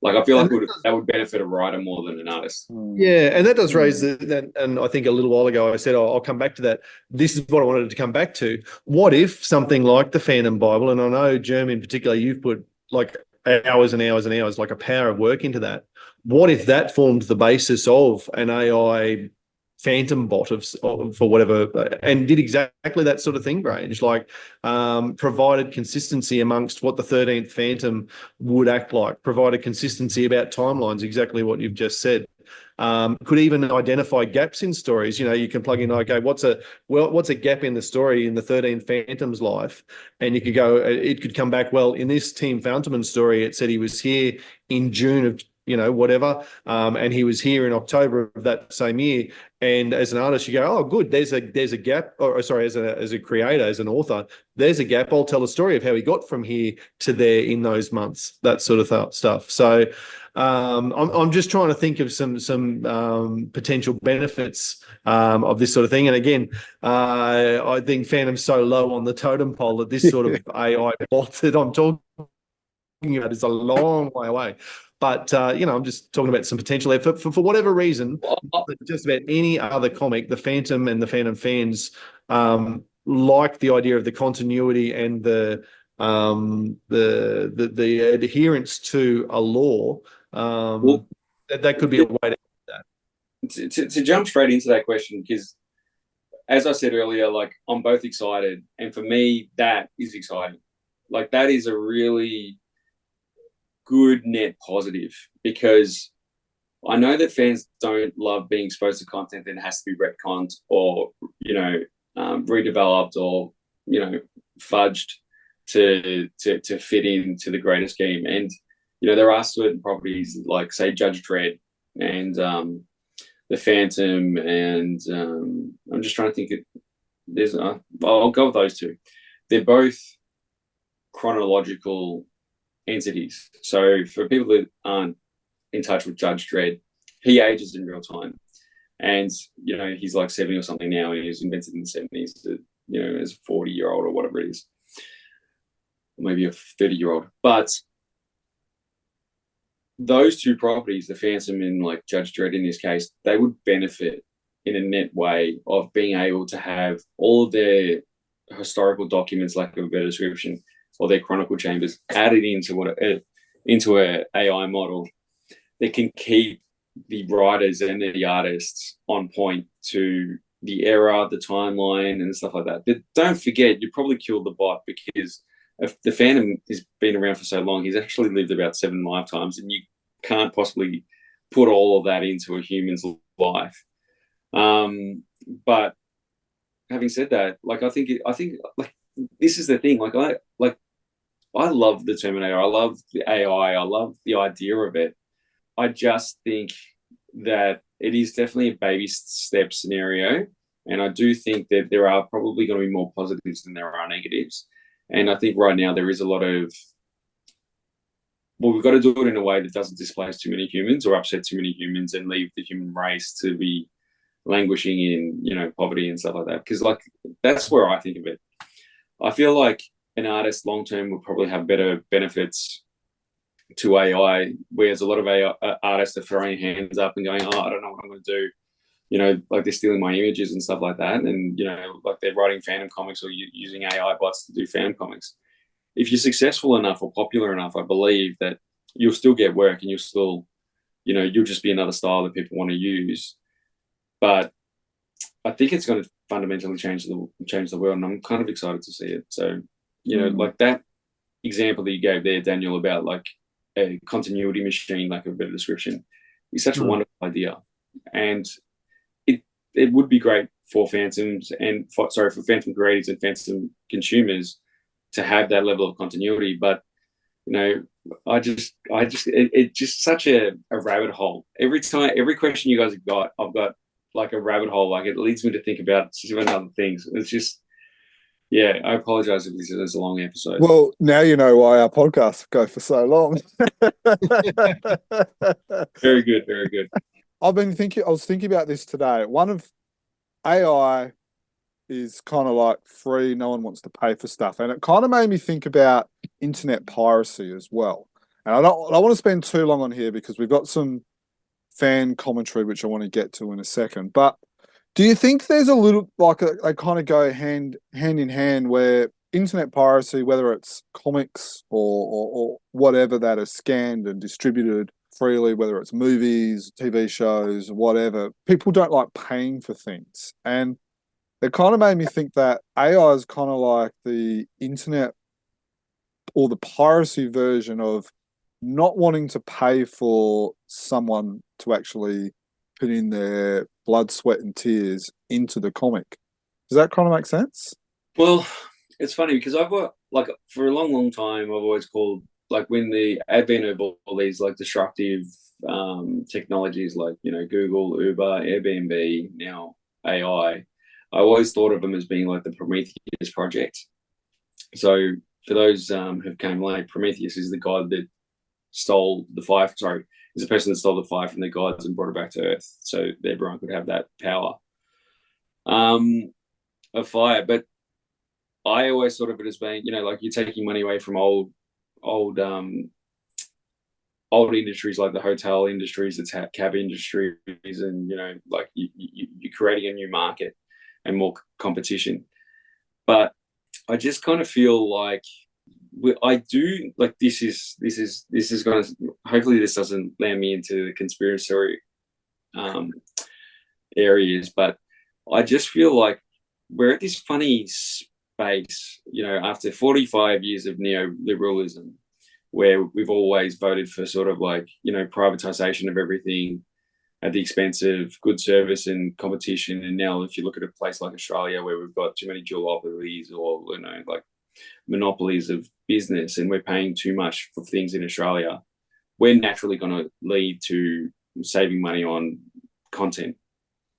Like, I feel like that would benefit a writer more than an artist. Yeah, and that does raise that. And I think a little while ago I said, I'll come back to that. This is what I wanted to come back to. What if something like the Phantom Bible, and I know, Jerm, in particular, you've put like hours and hours and hours, like a power of work into that. What if that formed the basis of an AI phantom bot for whatever, and did exactly that sort of thing, Grange, like provided consistency amongst what the 13th Phantom would act like, provided consistency about timelines, exactly what you've just said. Could even identify gaps in stories. You can plug in, okay, what's a gap in the story in the 13 Phantom's life, and you could go, it could come back, well, in this Team Fountainman story, it said he was here in June of whatever, and he was here in October of that same year. And as an artist, you go, oh, good, there's a gap, or sorry, as a creator, as an author, there's a gap. I'll tell a story of how he got from here to there in those months, that sort of stuff. So I'm just trying to think of some potential benefits of this sort of thing. And again, I think Phantom's so low on the totem pole that this sort of AI bot that I'm talking about is a long way away. But I'm just talking about some potential there. For whatever reason, just about any other comic, the Phantom and the Phantom fans like the idea of the continuity and the adherence to a law. That could be a way to do that. To jump straight into that question, because as I said earlier, like, I'm both excited, and for me, that is exciting. Like, that is a really good net positive, because I know that fans don't love being exposed to content that has to be retconned or redeveloped or fudged to fit into the greater scheme. And there are certain properties like, say, Judge Dredd and the Phantom, and I'm just trying to think. I'll go with those two. They're both chronological entities. So for people that aren't in touch with Judge Dredd, he ages in real time, and he's like 70 or something now, and he was invented in the 70s, as a 40-year-old or whatever it is, or maybe a 30-year-old. But those two properties, the Phantom and like Judge Dredd in this case, they would benefit in a net way of being able to have all of their historical documents, like a better description, or their chronicle chambers added into a AI model that can keep the writers and the artists on point to the era, the timeline, and stuff like that. But don't forget, you probably killed the bot, because if the Phantom has been around for so long, he's actually lived about 7 lifetimes, and you can't possibly put all of that into a human's life. But having said that, like, I think like, this is the thing. I love the Terminator. I love the AI. I love the idea of it. I just think that it is definitely a baby step scenario. And I do think that there are probably going to be more positives than there are negatives. And I think right now there is a lot of, well, we've got to do it in a way that doesn't displace too many humans or upset too many humans and leave the human race to be languishing in, you know, poverty and stuff like that. Because, like, that's where I think of it. I feel like an artist long term would probably have better benefits to AI, whereas a lot of AI artists are throwing hands up and going, "Oh, I don't know what I'm going to do." You know, like they're stealing my images and stuff like that, and you know, like they're writing fandom comics or using AI bots to do fandom comics. If you're successful enough or popular enough, I believe that you'll still get work and you'll still, you know, you'll just be another style that people want to use. But I think it's going to fundamentally change the world, and I'm kind of excited to see it. So, you know, like that example that you gave there, Daniel, about like a continuity machine, like a better description, is such a wonderful idea, and it would be great for phantoms and for phantom creators and phantom consumers to have that level of continuity. But you know, it's just such a rabbit hole. Every question you guys have got, I've got like a rabbit hole. Like it leads me to think about seven other things. It's just, yeah, I apologize if this is a long episode. Well, now you know why our podcasts go for so long. Very good, very good. I was thinking about this today. One of AI is kind of like free. No one wants to pay for stuff. And it kind of made me think about internet piracy as well. And I don't want to spend too long on here because we've got some fan commentary, which I want to get to in a second. But do you think there's a little, like they kind of go hand in hand where internet piracy, whether it's comics or whatever that is scanned and distributed freely, whether it's movies, TV shows, whatever, people don't like paying for things. And it kind of made me think that AI is kind of like the internet or the piracy version of not wanting to pay for someone to actually put in their blood, sweat, and tears into the comic. Does that kind of make sense? Well, it's funny because I've got, like, for a long, long time, I've always called, like, when the advent of all these, like, disruptive technologies like, you know, Google, Uber, Airbnb, now AI, I always thought of them as being like the Prometheus project. So for those who came late, Prometheus is the god that stole the fire. Sorry, is the person that stole the fire from the gods and brought it back to Earth, so that everyone could have that power of fire. But I always thought of it as being, you know, like you're taking money away from old industries like the hotel industries, the cab industries, and you know, like you're creating a new market and more competition. But I just kind of feel like I do, like, this is going to, hopefully this doesn't land me into the conspiracy areas, but I just feel like we're at this funny space, you know, after 45 years of neoliberalism, where we've always voted for sort of like, you know, privatization of everything at the expense of good service and competition. And now if you look at a place like Australia where we've got too many duopolies or, you know, like monopolies of business, and we're paying too much for things in Australia, we're naturally going to lead to saving money on content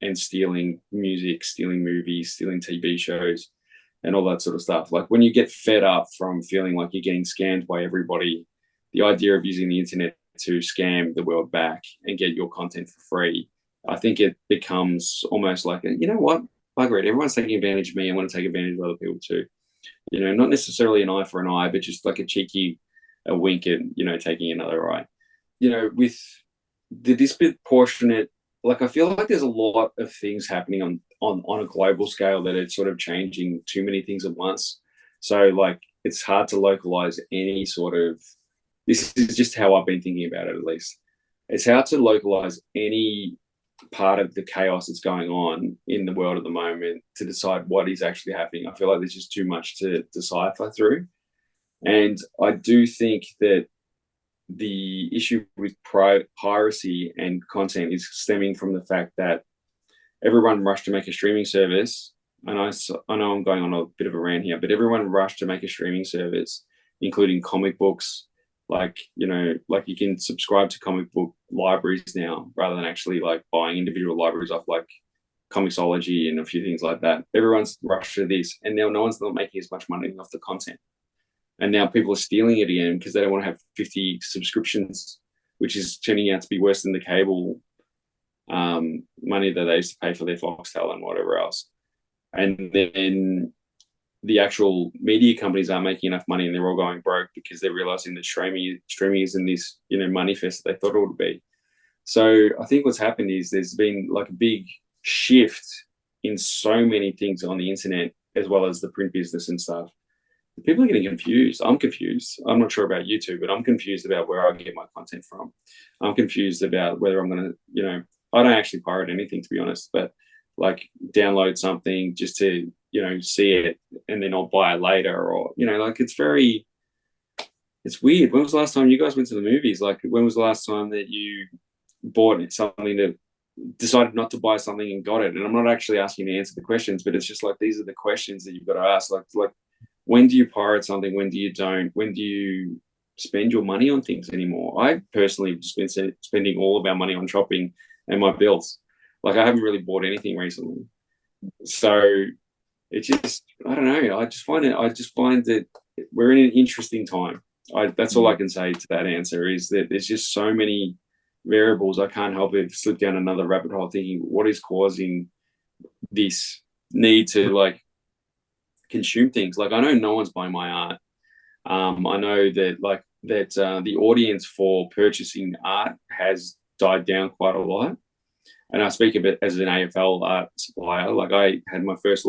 and stealing music, stealing movies, stealing TV shows, and all that sort of stuff. Like when you get fed up from feeling like you're getting scammed by everybody, the idea of using the internet to scam the world back and get your content for free, I think it becomes almost like, you know what, bugger it, everyone's taking advantage of me, I want to take advantage of other people too. You know, not necessarily an eye for an eye, but just like a wink at, you know, taking another eye. You know, with the disproportionate, like I feel like there's a lot of things happening on a global scale that it's sort of changing too many things at once. So like it's hard to localize any sort of, this is just how I've been thinking about it, at least. It's hard to localize any part of the chaos that's going on in the world at the moment to decide what is actually happening. I feel like there's just too much to decipher through. And I do think that the issue with piracy and content is stemming from the fact that everyone rushed to make a streaming service. And I know I'm going on a bit of a rant here, but everyone rushed to make a streaming service including comic books. Like, like you can subscribe to comic book libraries now rather than actually like buying individual libraries off like Comixology and a few things like that. Everyone's rushed to this, and now no one's not making as much money off the content. And now people are stealing it again because they don't want to have 50 subscriptions, which is turning out to be worse than the cable money that they used to pay for their Foxtel and whatever else. And then the actual media companies aren't making enough money, and they're all going broke because they're realizing that streaming isn't this money fest that they thought it would be. So I think what's happened is there's been like a big shift in so many things on the internet, as well as the print business and stuff. People are getting confused. I'm confused. I'm not sure about you two, but I'm confused about where I get my content from. I'm confused about whether I'm going to, I don't actually pirate anything, to be honest, but like download something just to, see it and then I'll buy it later, or, like it's weird. When was the last time you guys went to the movies? Like, when was the last time that you bought something, that decided not to buy something and got it? And I'm not actually asking you to answer the questions, but it's just like, these are the questions that you've got to ask. Like when do you pirate something? When do you don't? When do you spend your money on things anymore? I personally just been spending all of our money on shopping and my bills. Like, I haven't really bought anything recently. So it's just, I don't know. I just find that we're in an interesting time. That's all I can say to that answer, is that there's just so many variables. I can't help it slip down another rabbit hole thinking, what is causing this need to like consume things? Like, I know no one's buying my art. I know that the audience for purchasing art has died down quite a lot. And I speak of it as an AFL art supplier. Like, I had my first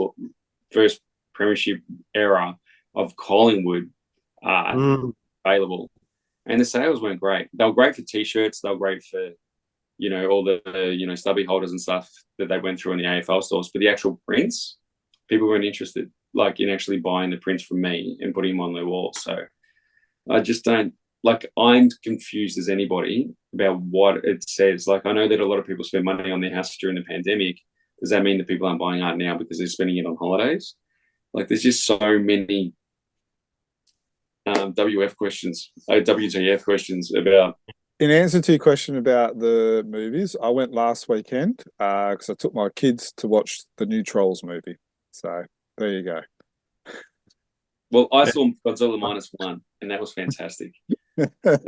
premiership era of Collingwood art available, and the sales weren't great. They were great for T-shirts. They were great for, all the, stubby holders and stuff that they went through in the AFL stores. But the actual prints, people weren't interested, like, in actually buying the prints from me and putting them on their wall. So I just don't, like, I'm confused as anybody about what it says. Like, I know that a lot of people spend money on their house during the pandemic. Does that mean that people aren't buying art now because they're spending it on holidays? Like, there's just so many WTF questions about. In answer to your question about the movies, I went last weekend because I took my kids to watch the new Trolls movie. So there you go. Well, I saw Godzilla -1, and that was fantastic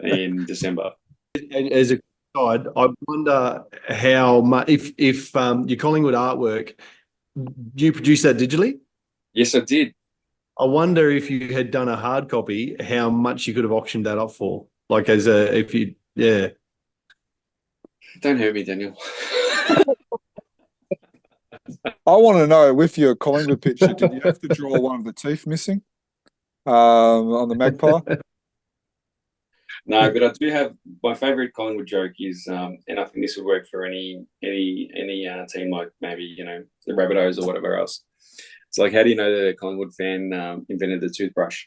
in December. And as a side, I wonder how much, if your Collingwood artwork, do you produce that digitally? Yes, I did. I wonder if you had done a hard copy, how much you could have auctioned that up for. Like, yeah. Don't hurt me, Daniel. I want to know, with your Collingwood picture, did you have to draw one of the teeth missing on the magpie? No, but I do have my favourite Collingwood joke is, and I think this would work for any team, like maybe the Rabbitohs or whatever else. It's like, how do you know that a Collingwood fan invented the toothbrush?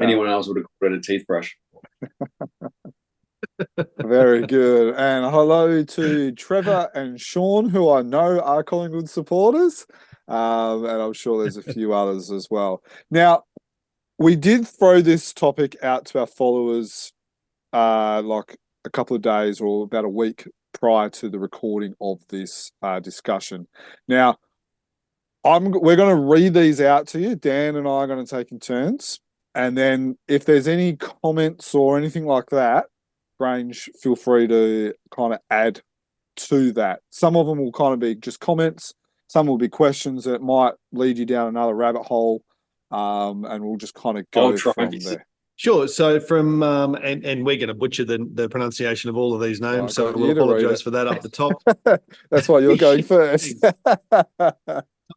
Anyone else would have called it a teeth brush. Very good. And hello to Trevor and Sean, who I know are Collingwood supporters. And I'm sure there's a few others as well. Now, we did throw this topic out to our followers like a couple of days or about a week prior to the recording of this discussion. Now, we're going to read these out to you. Dan and I are going to take in turns. And then if there's any comments or anything like that, Grange, feel free to kind of add to that. Some of them will kind of be just comments. Some will be questions that might lead you down another rabbit hole. And we'll just kind of go from there. Sure. So from and we're going to butcher the pronunciation of all of these names, so we'll apologise for that up the top. That's why you're going first.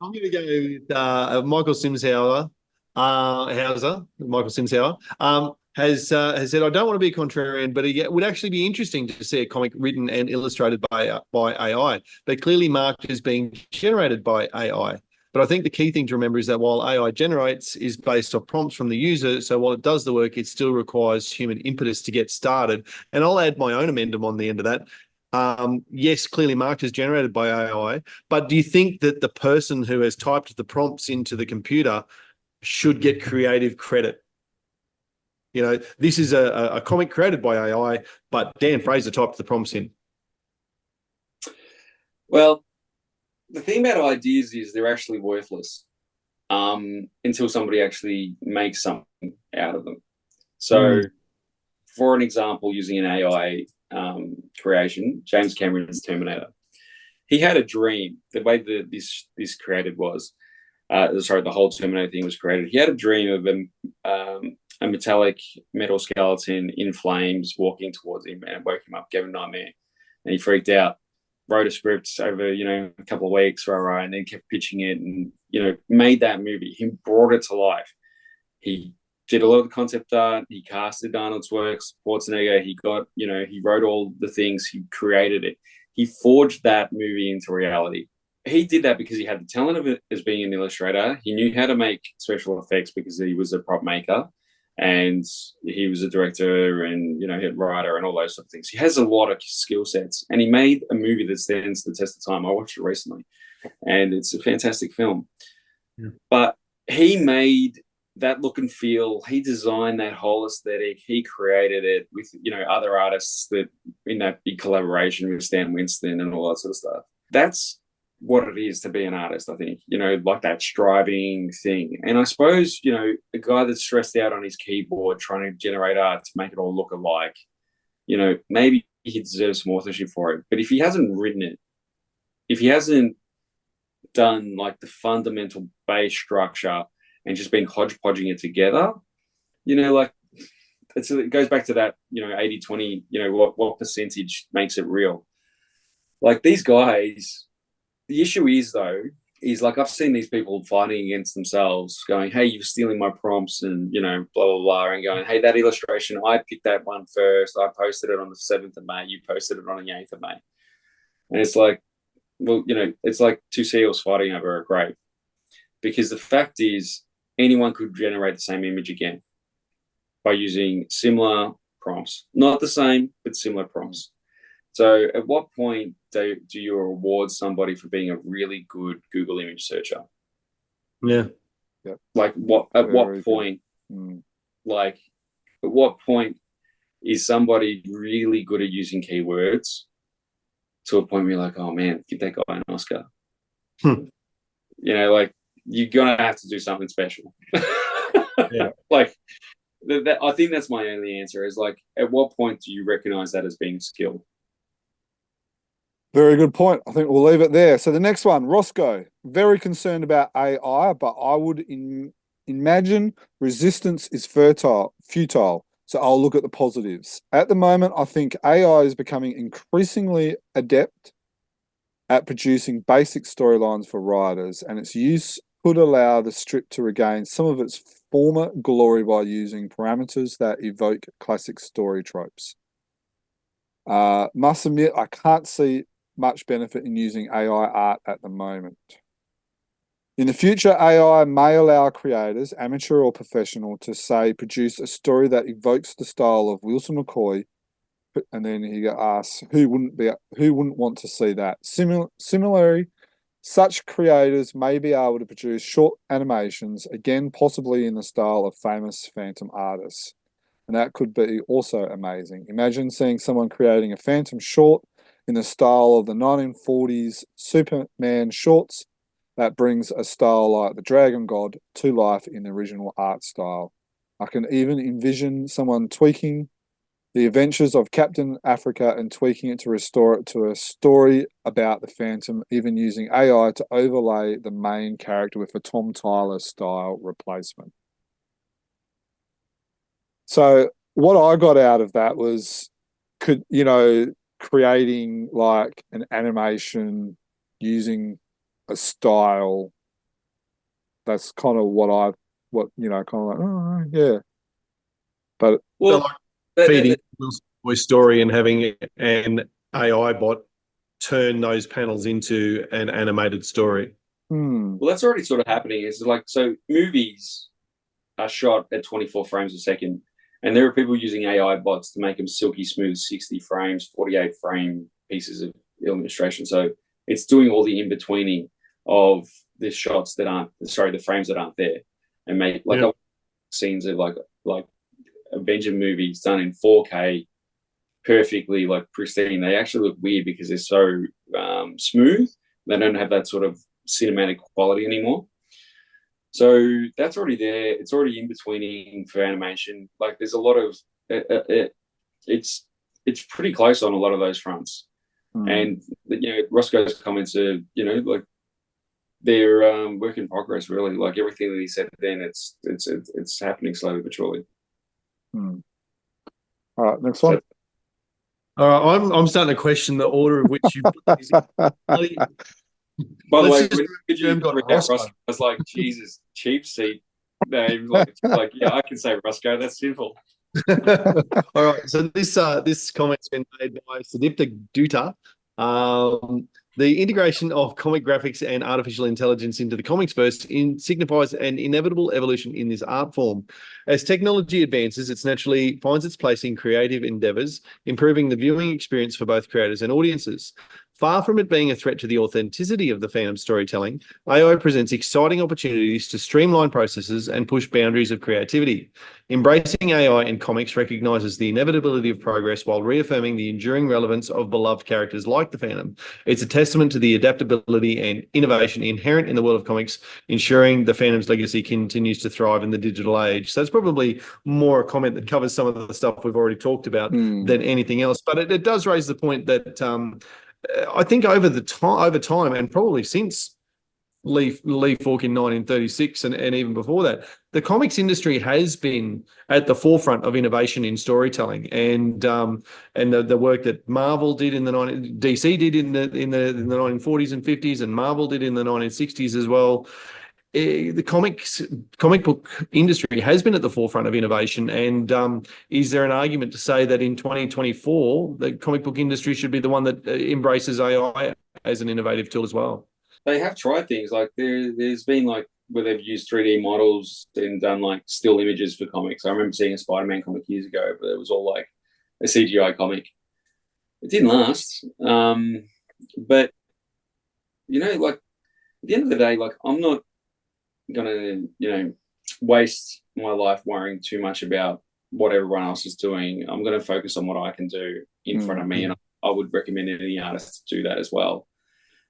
I'm going to go with Michael Simshauser. Michael Simshauser has said, I don't want to be a contrarian, but it would actually be interesting to see a comic written and illustrated by AI, but clearly marked as being generated by AI. But I think the key thing to remember is that while AI generates is based off prompts from the user, so while it does the work, it still requires human impetus to get started. And I'll add my own amendment on the end of that. Yes, clearly marked as generated by AI, but do you think that the person who has typed the prompts into the computer should get creative credit You know, this is a comic created by AI, but Dan Fraser typed the prompts in. Well, the thing about ideas is they're actually worthless until somebody actually makes something out of them. So, for an example, using an AI creation, James Cameron's Terminator, he had a dream. The way that this created was, the whole Terminator thing was created. He had a dream of a metallic metal skeleton in flames walking towards him, and it woke him up, gave him a nightmare, and he freaked out. Wrote a script over, a couple of weeks, and then kept pitching it, and made that movie. He brought it to life. He did a lot of the concept art. He casted Arnold's works, Schwarzenegger. He got, he wrote all the things. He created it. He forged that movie into reality. He did that because he had the talent of it as being an illustrator. He knew how to make special effects because he was a prop maker, and he was a director and, a writer and all those sort of things. He has a lot of skill sets, and he made a movie that stands the test of time. I watched it recently, and it's a fantastic film. Yeah. But he made that look and feel. He designed that whole aesthetic. He created it with, other artists that in that big collaboration with Stan Winston and all that sort of stuff. That's what it is to be an artist, I think, like that striving thing. And I suppose, a guy that's stressed out on his keyboard trying to generate art to make it all look alike, maybe he deserves some authorship for it. But if he hasn't written it, if he hasn't done like the fundamental base structure and just been hodgepodging it together, like it goes back to that, 80-20, what percentage makes it real. Like these guys, the issue is though, is like I've seen these people fighting against themselves going, hey, you're stealing my prompts and, blah, blah, blah, and going, hey, that illustration, I picked that one first. I posted it on the 7th of May. You posted it on the 8th of May. And it's like, well, it's like two seals fighting over a grape. Because the fact is, anyone could generate the same image again by using similar prompts. Not the same, but similar prompts. So at what point do you reward somebody for being a really good Google image searcher? Yeah. Like at what point is somebody really good at using keywords to a point where you're like, oh man, give that guy an Oscar? Like you're going to have to do something special. Yeah. Like I think that's my only answer is like, at what point do you recognize that as being skill? Very good point. I think we'll leave it there. So the next one, Rosco, very concerned about AI, but I would imagine resistance is futile. So I'll look at the positives. At the moment, I think AI is becoming increasingly adept at producing basic storylines for writers, and its use could allow the strip to regain some of its former glory by using parameters that evoke classic story tropes. Must admit, I can't see much benefit in using AI art at the moment. In the future, AI may allow creators, amateur or professional, to say produce a story that evokes the style of Wilson McCoy, and then he asks who wouldn't want to see that. Similarly, such creators may be able to produce short animations, again possibly in the style of famous phantom artists, and that could be also amazing. Imagine seeing someone creating a phantom short in the style of the 1940s Superman shorts that brings a style like the Dragon God to life in the original art style. I can even envision someone tweaking the adventures of Captain Africa and tweaking it to restore it to a story about the Phantom, even using AI to overlay the main character with a Tom Tyler style replacement. So what I got out of that was, creating like an animation using a style. That's kind of kind of like, oh, yeah. But feeding Wilson story and having an AI bot turn those panels into an animated story. Well, that's already sort of happening. It's like, so movies are shot at 24 frames a second, and there are people using AI bots to make them silky smooth 60 frames, 48 frame pieces of illustration. So it's doing all the in-betweening of the shots that aren't, the frames that aren't there, and make like scenes of like Avenger movies done in 4K, perfectly like pristine, they actually look weird because they're so smooth. They don't have that sort of cinematic quality anymore. So that's already there. It's already in betweening for animation. Like there's a lot of it's pretty close on a lot of those fronts. And Roscoe's comments are like they're work in progress, really. Like everything that he said then, it's happening slowly but surely. All right, next one. All right, I'm starting to question the order of which you put these in. By the way, Let's when just you got read out Roscoe. Roscoe, I was like, Jesus, cheap seat name. Like, yeah, I can say Roscoe. That's simple. All right, so this comment's been made by Sudipta Dutta. The integration of comic graphics and artificial intelligence into the comics verse signifies an inevitable evolution in this art form. As technology advances, it naturally finds its place in creative endeavors, improving the viewing experience for both creators and audiences. Far from it being a threat to the authenticity of the fandom storytelling, AI presents exciting opportunities to streamline processes and push boundaries of creativity. Embracing AI in comics recognizes the inevitability of progress while reaffirming the enduring relevance of beloved characters like the fandom. It's a testament to the adaptability and innovation inherent in the world of comics, ensuring the fandom's legacy continues to thrive in the digital age. So it's probably more a comment that covers some of the stuff we've already talked about than anything else. But it does raise the point that I think over time, and probably since Lee Falk in 1936 and even before that, the comics industry has been at the forefront of innovation in storytelling, and the work that Marvel did DC did in the 1940s and 50s, and Marvel did in the 1960s as well. The comic book industry has been at the forefront of innovation, and is there an argument to say that in 2024 the comic book industry should be the one that embraces AI as an innovative tool as well? They have tried things like there's been like where they've used 3D models and done like still images for comics. I remember seeing a Spider-Man comic years ago, but it was all like a CGI comic. It didn't last, but like at the end of the day, like I'm not gonna waste my life worrying too much about what everyone else is doing. I'm going to focus on what I can do in front of me, and I would recommend any artist to do that as well,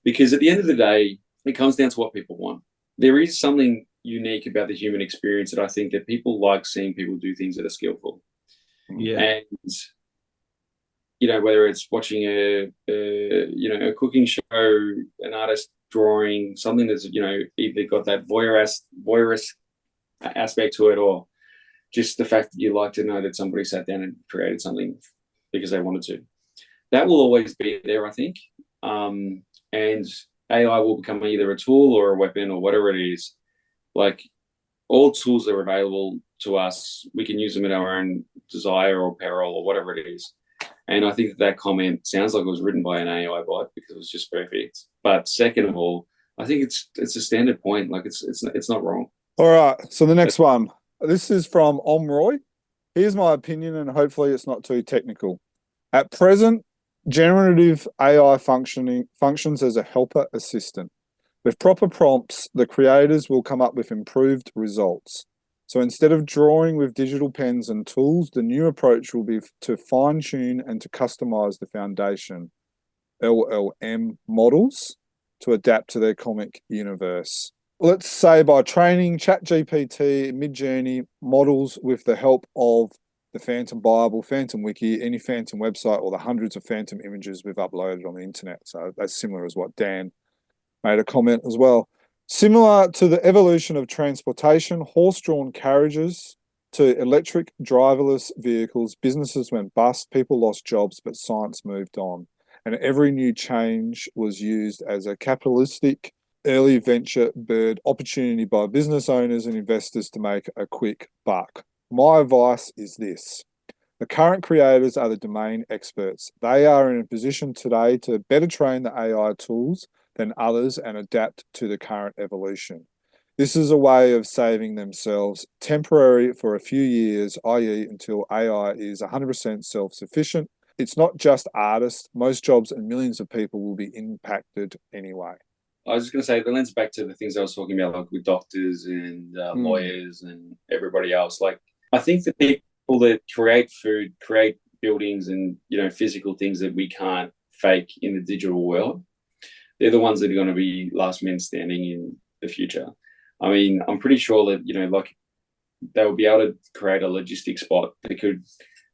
because at the end of the day it comes down to what people want. There is something unique about the human experience that I think that people like seeing people do things that are skillful. And whether it's watching a cooking show, an artist drawing something that's either got that voyeurist aspect to it, or just the fact that you like to know that somebody sat down and created something because they wanted to. That will always be there, I think. And AI will become either a tool or a weapon or whatever it is. Like all tools are available to us. We can use them at our own desire or peril or whatever it is. And I think that comment sounds like it was written by an AI bot because it was just perfect. But second of all, I think it's a standard point. Like it's not wrong. All right. So the next one. This is from Omh Roy. Here's my opinion, and hopefully it's not too technical. At present, generative AI functions as a helper assistant. With proper prompts, the creators will come up with improved results. So instead of drawing with digital pens and tools, the new approach will be to fine-tune and to customize the foundation LLM models to adapt to their comic universe. Let's say by training ChatGPT, Midjourney models with the help of the Phantom Bible, Phantom Wiki, any Phantom website, or the hundreds of Phantom images we've uploaded on the internet. So that's similar as what Dan made a comment as well. Similar to the evolution of transportation, horse-drawn carriages to electric driverless vehicles, businesses went bust, people lost jobs, but science moved on. And every new change was used as a capitalistic early venture bird opportunity by business owners and investors to make a quick buck. My advice is this. The current creators are the domain experts. They are in a position today to better train the AI tools than others and adapt to the current evolution. This is a way of saving themselves temporary for a few years, i.e. until AI is 100% self-sufficient. It's not just artists. Most jobs and millions of people will be impacted anyway. I was just going to say, the lens back to the things I was talking about, like with doctors and lawyers and everybody else. Like, I think that people that create food, create buildings, and physical things that we can't fake in the digital world, they're the ones that are going to be last men standing in the future. I mean, I'm pretty sure that like they will be able to create a logistics bot that could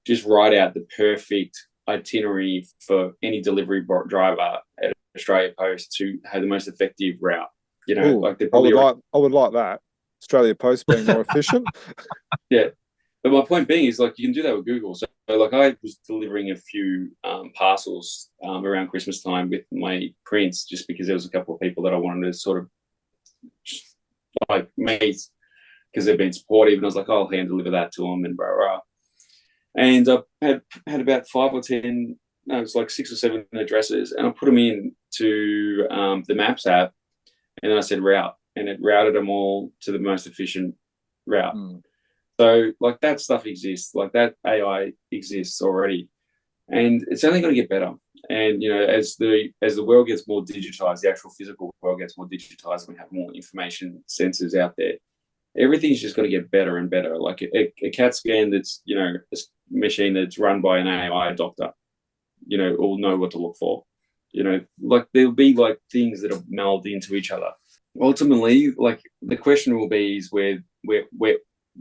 just write out the perfect itinerary for any delivery driver at Australia Post to have the most effective route. Ooh, like I would like that. Australia Post being more efficient. Yeah. But my point being is, like, you can do that with Google. So like, I was delivering a few parcels around Christmas time with my prints, just because there was a couple of people that I wanted to sort of like meet because they've been supportive, and I was like, I'll hand deliver that to them and blah, blah. And I had about 5 or 10, no, it was like 6 or 7 addresses, and I put them in to the Maps app, and then I said route, and it routed them all to the most efficient route. So like that stuff exists, like that AI exists already, and it's only going to get better. And as the world gets more digitized, the actual physical world gets more digitized, and we have more information sensors out there, everything's just going to get better and better. Like a CAT scan that's a machine that's run by an AI doctor, will know what to look for. Like there'll be like things that are meld into each other. Ultimately, like the question will be is where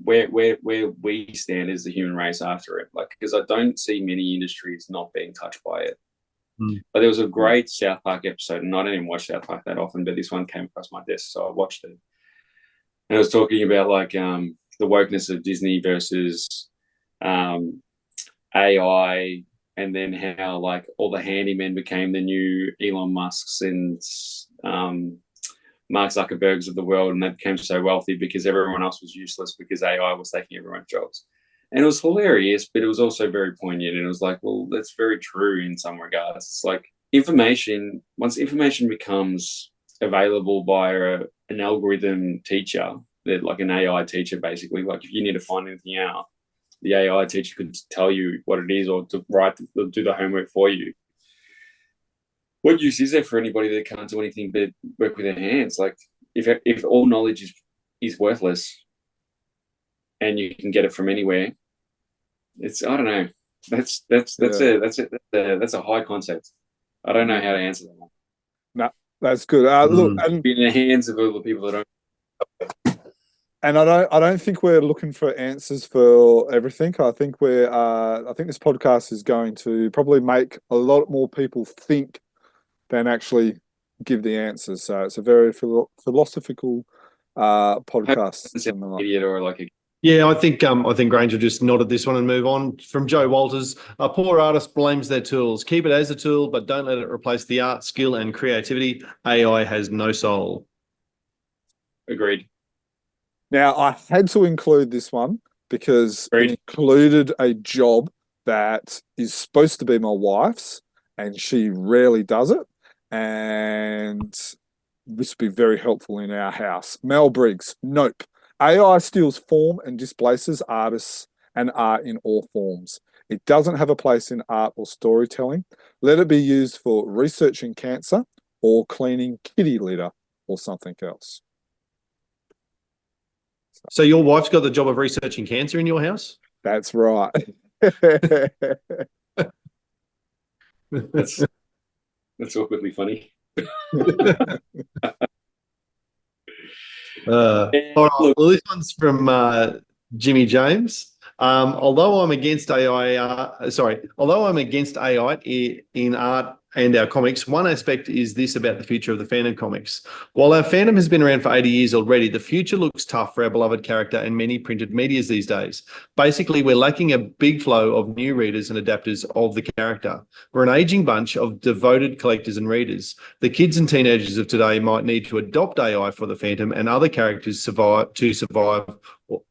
we stand as the human race after it. Like, because I don't see many industries not being touched by it. But there was a great South Park episode, and I don't even watch South Park that often, but this one came across my desk, so I watched it. And it was talking about like the wokeness of Disney versus AI, and then how like all the handymen became the new Elon Musks and Mark Zuckerbergs of the world, and they became so wealthy because everyone else was useless because AI was taking everyone's jobs. And it was hilarious, but it was also very poignant. And it was like, well, that's very true in some regards. It's like once information becomes available by an algorithm teacher, that like an AI teacher, basically, like if you need to find anything out, the AI teacher could tell you what it is, or to do the homework for you. What use is there for anybody that can't do anything but work with their hands? Like if all knowledge is worthless and you can get it from anywhere, I don't know. That's a high concept. I don't know how to answer that one. No, that's good. Look, and in the hands of all the people that don't. And I don't think we're looking for answers for everything. I think I think this podcast is going to probably make a lot more people think than actually give the answers. So it's a very philosophical podcast. Idiot or like a Yeah, I think Grange will just nod at this one and move on. From Joe Walters, a poor artist blames their tools. Keep it as a tool, but don't let it replace the art, skill, and creativity. AI has no soul. Agreed. Now, I had to include this one because it included a job that is supposed to be my wife's, and she rarely does it. And this would be very helpful in our house. Mel Briggs, nope. AI steals form and displaces artists and art in all forms. It doesn't have a place in art or storytelling. Let it be used for researching cancer or cleaning kitty litter or something else. So your wife's got the job of researching cancer in your house? That's right. That's awkwardly funny. All right. Well, this one's from Jimmy James. Although I'm against AI in art and our comics, one aspect is this about the future of the fandom comics. While our fandom has been around for 80 years already, the future looks tough for our beloved character and many printed medias these days. Basically, we're lacking a big flow of new readers and adapters of the character. We're an aging bunch of devoted collectors and readers. The kids and teenagers of today might need to adopt AI for the Phantom and other characters to survive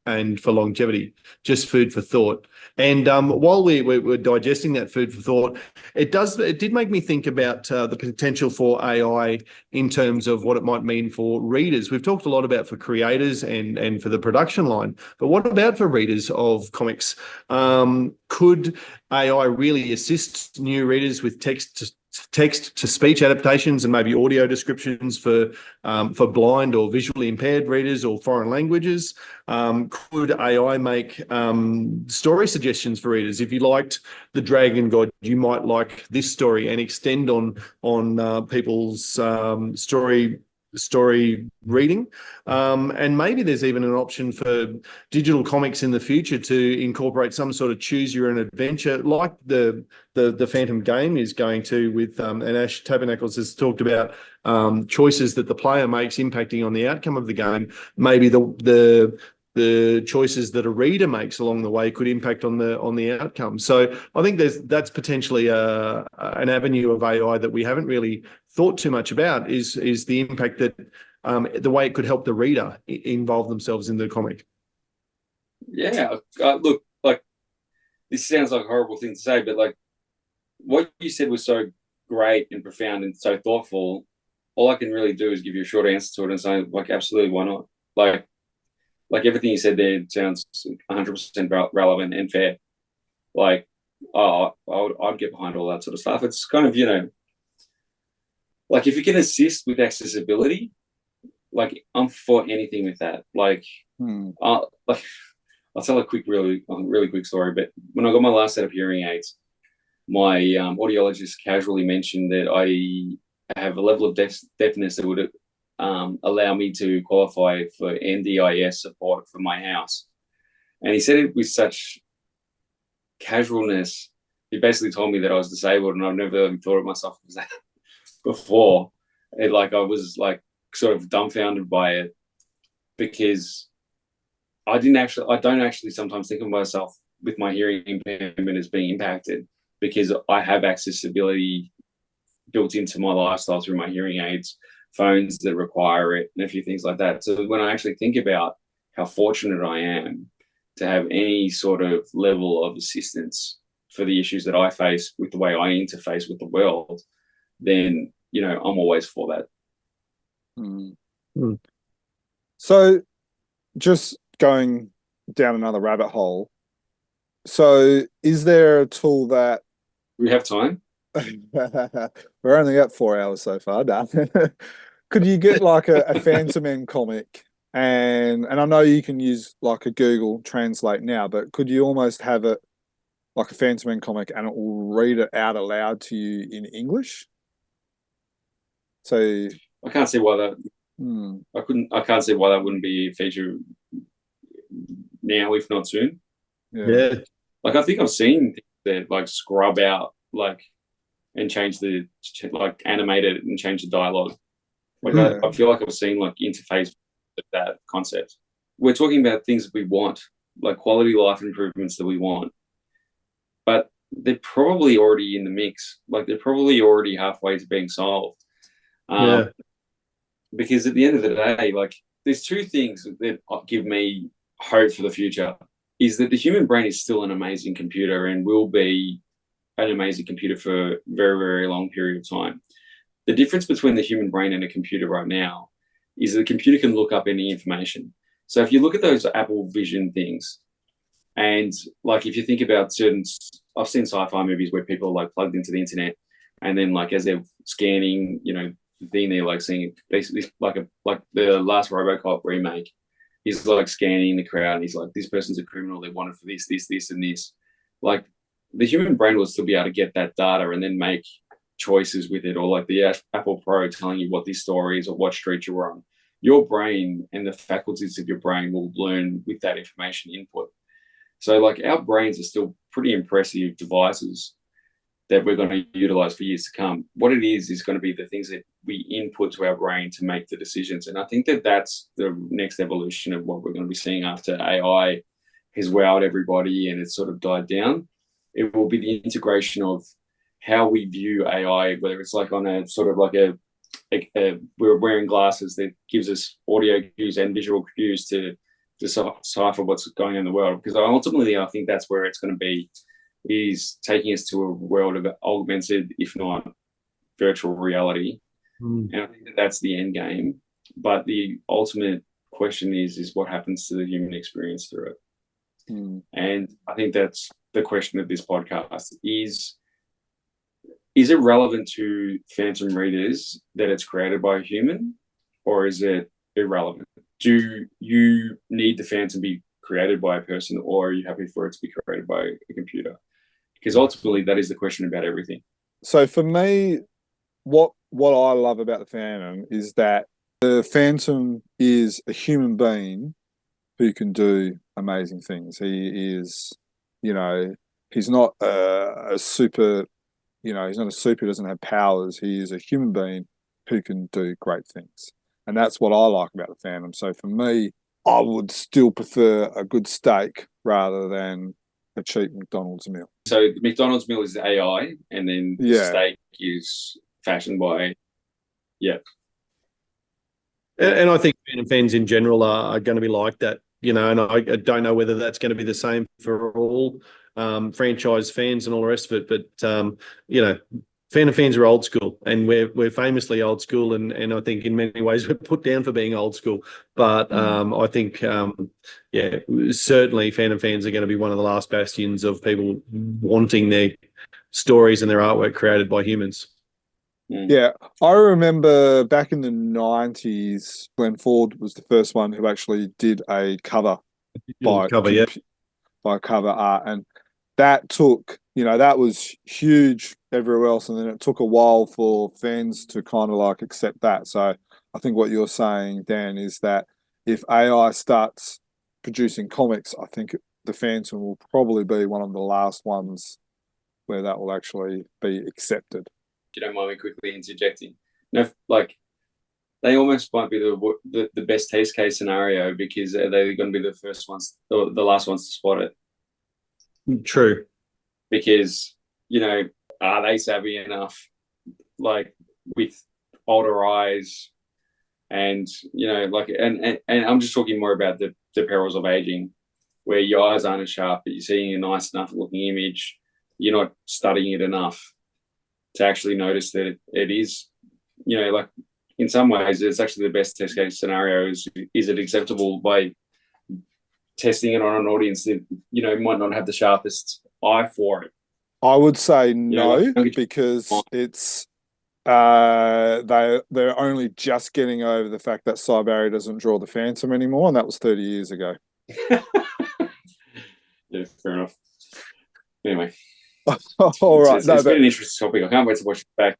and for longevity. Just food for thought. And while we're digesting that food for thought, it did make me think about the potential for AI in terms of what it might mean for readers. We've talked a lot about for creators and for the production line, but what about for readers of comics? Could AI really assist new readers with text text to speech adaptations and maybe audio descriptions for blind or visually impaired readers or foreign languages? Could AI make story suggestions for readers? If you liked The Dragon God, you might like this story, and extend on people's story reading. And maybe there's even an option for digital comics in the future to incorporate some sort of choose your own adventure, like the Phantom game is going to, with and Ash Tabernacles has talked about choices that the player makes impacting on the outcome of the game. Maybe the choices that a reader makes along the way could impact on the outcome. So I think that's potentially an avenue of AI that we haven't really thought too much about, is the impact that the way it could help the reader involve themselves in the comic. Yeah, look, like, this sounds like a horrible thing to say, but like what you said was so great and profound and so thoughtful. All I can really do is give you a short answer to it and say, like, absolutely, why not? Like everything you said there sounds 100% relevant and fair. Like, I'd get behind all that sort of stuff. It's kind of, like, if you can assist with accessibility, like, I'm for anything with that. Like, like, I'll tell a really quick story. But when I got my last set of hearing aids, my audiologist casually mentioned that I have a level of deafness that would allow me to qualify for NDIS support for my house. And he said it with such casualness. He basically told me that I was disabled, and I've never even thought of myself as that before. I was like sort of dumbfounded by it, because I don't actually sometimes think of myself with my hearing impairment as being impacted, because I have accessibility built into my lifestyle through my hearing aids, phones that require it, and a few things like that. So when I actually think about how fortunate I am to have any sort of level of assistance for the issues that I face with the way I interface with the world, then, I'm always for that. So just going down another rabbit hole. So is there a tool that We have time. we're only at 4 hours so far, Dan. Could you get like a Phantom Men comic, and I know you can use like a Google Translate now, but could you almost have it like a Phantom Men comic and it will read it out aloud to you in English? So I can't see why that. I can't see why that wouldn't be a feature now, if not soon. Yeah. Like, I think I've seen that like scrub out, like, and change animate it and change the dialogue. Like, I feel like I've seen like interface with that concept. We're talking about things that we want, like quality of life improvements that we want, but they're probably already in the mix. Like, they're probably already halfway to being solved. Because at the end of the day, like, there's two things that give me hope for the future. Is that the human brain is still an amazing computer and will be an amazing computer for a very, very long period of time. The difference between the human brain and a computer right now is that the computer can look up any information. So if you look at those Apple Vision things, and like, if you think about I've seen sci-fi movies where people are like plugged into the internet, and then like as they're scanning, the thing, they're like seeing basically like the last RoboCop remake. He's like scanning the crowd, and he's like, this person's a criminal. They're wanted for this, and this. Like, the human brain will still be able to get that data and then make choices with it, or like the Apple Pro telling you what this story is or what street you're on. Your brain and the faculties of your brain will learn with that information input. So like, our brains are still pretty impressive devices that we're going to utilize for years to come. What it is going to be the things that we input to our brain to make the decisions. And I think that that's the next evolution of what we're going to be seeing after AI has wowed everybody and it's sort of died down. It will be the integration of how we view AI, whether it's like on a sort of like we're wearing glasses that gives us audio cues and visual cues to decipher what's going on in the world. Because ultimately, I think that's where it's going to be, is taking us to a world of augmented, if not virtual reality. And I think that that's the end game. But the ultimate question is what happens to the human experience through it? And I think that's the question of this podcast is is it relevant to Phantom readers that it's created by a human, or is it irrelevant? Do you need the Phantom to be created by a person, or are you happy for it to be created by a computer? Because ultimately, that is the question about everything. So for me, what I love about the Phantom is that the Phantom is a human being who can do amazing things. He is, you know, he's not a super, you know, he's not a super, doesn't have powers. He is a human being who can do great things. And that's what I like about the Phantom. So for me, I would still prefer a good steak rather than a cheap McDonald's meal. So the McDonald's meal is AI, and then the steak is fashioned by, And I think fans in general are going to be like that, you know, and I don't know whether that's going to be the same for all franchise fans and all the rest of it. But, you know, fans are old school, and we're famously old school. And I think in many ways we're put down for being old school. But I think, certainly fans are going to be one of the last bastions of people wanting their stories and their artwork created by humans. Yeah, I remember back in the 90s, Glenn Ford was the first one who actually did a cover by cover art. And that took, you know, that was huge everywhere else. And then it took a while for fans to kind of like accept that. So I think what you're saying, Dan, is that if AI starts producing comics, I think the Phantom will probably be one of the last ones where that will actually be accepted. If you don't mind me quickly interjecting, no, like they almost might be the best case scenario, because they're going to be the first ones or the last ones to spot it. True. Because, you know, are they savvy enough, like with older eyes, and, you know, like, and I'm just talking more about the perils of aging, where your eyes aren't as sharp, but you're seeing a nice enough looking image, you're not studying it enough to actually notice that it is, you know, like in some ways it's actually the best test case scenario. Is it acceptable by testing it on an audience that, you know, might not have the sharpest eye for it? I would say no, you know, like, because it's they're only just getting over the fact that Cy Barry doesn't draw the Phantom anymore, and that was 30 years ago. Yeah, fair enough. Anyway. All right. It's been an interesting topic. I can't wait to watch it back.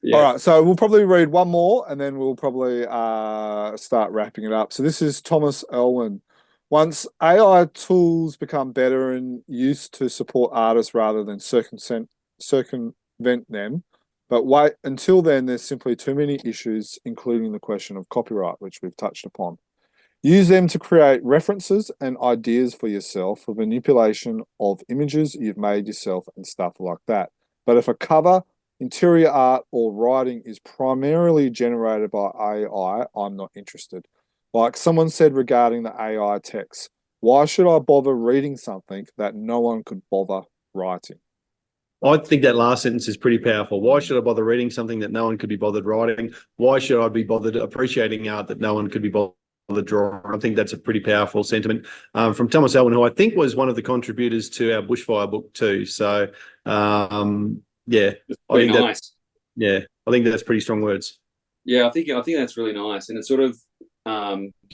Yeah. All right, so we'll probably read one more and then we'll probably start wrapping it up. So this is Thomas Allwin. Once AI tools become better and used to support artists rather than circumvent them, but wait until then, there's simply too many issues, including the question of copyright, which we've touched upon. Use them to create references and ideas for yourself for manipulation of images you've made yourself and stuff like that. But if a cover, interior art, or writing is primarily generated by AI, I'm not interested. Like someone said regarding the AI text, why should I bother reading something that no one could bother writing? I think that last sentence is pretty powerful. Why should I bother reading something that no one could be bothered writing? Why should I be bothered appreciating art that no one could be bothered drawing? I think that's a pretty powerful sentiment from Thomas Allwin, who I think was one of the contributors to our bushfire book too. So, yeah, I think nice. I think that's pretty strong words. Yeah, I think that's really nice, and it sort of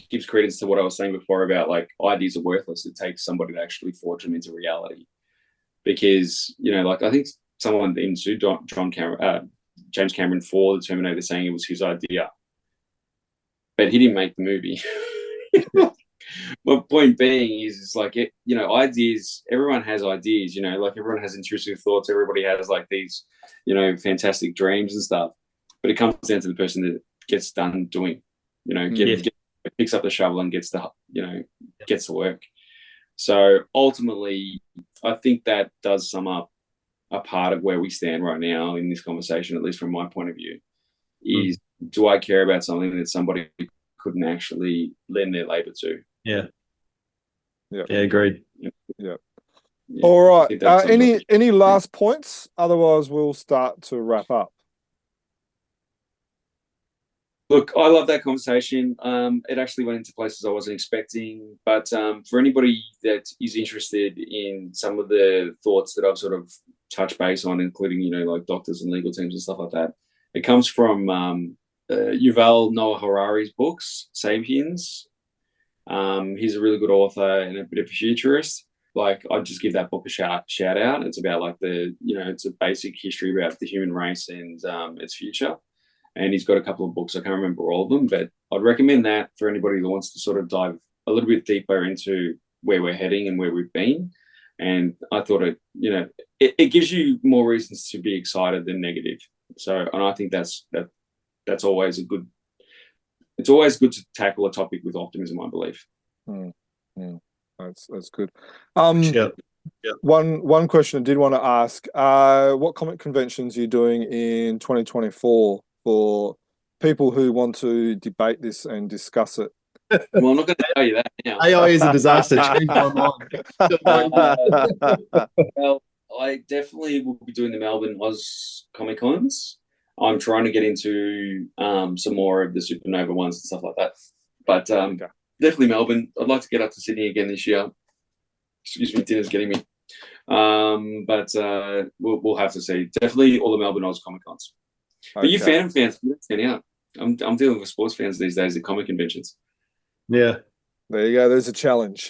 gives credence to what I was saying before about like ideas are worthless. It takes somebody to actually forge them into reality, because, you know, like I think someone sued James Cameron for the Terminator, saying it was his idea, but he didn't make the movie. My point being is, it's like, you know, ideas, everyone has ideas, you know, like everyone has intrusive thoughts, everybody has like these, you know, fantastic dreams and stuff, but it comes down to the person that gets done doing, you know, picks up the shovel and gets to work. So ultimately, I think that does sum up a part of where we stand right now in this conversation, at least from my point of view, is do I care about something that somebody couldn't actually lend their labor to? Yeah, agreed. Yeah. All right. Any last points? Otherwise, we'll start to wrap up. Look, I love that conversation. It actually went into places I wasn't expecting. But for anybody that is interested in some of the thoughts that I've sort of touch base on, including, you know, like doctors and legal teams and stuff like that. It comes from Yuval Noah Harari's books, Sapiens. He's a really good author and a bit of a futurist. Like, I'd just give that book a shout out. It's about like it's a basic history about the human race and its future. And he's got a couple of books. I can't remember all of them, but I'd recommend that for anybody that wants to sort of dive a little bit deeper into where we're heading and where we've been. And I thought it gives you more reasons to be excited than negative. So, and I think that's always a good. It's always good to tackle a topic with optimism, I believe. That's good. One question I did want to ask: what comic conventions are you doing in 2024 for people who want to debate this and discuss it? Well, I'm not going to tell you that now. AI is a disaster. Change my mind. Well, I definitely will be doing the Melbourne Oz Comic Cons. I'm trying to get into some more of the Supernova ones and stuff like that. But definitely Melbourne. I'd like to get up to Sydney again this year. Excuse me, dinner's getting me. But we'll have to see. Definitely all the Melbourne Oz Comic Cons. Okay. But you fans, out. I'm dealing with sports fans these days at comic conventions. Yeah. There you go. There's a challenge.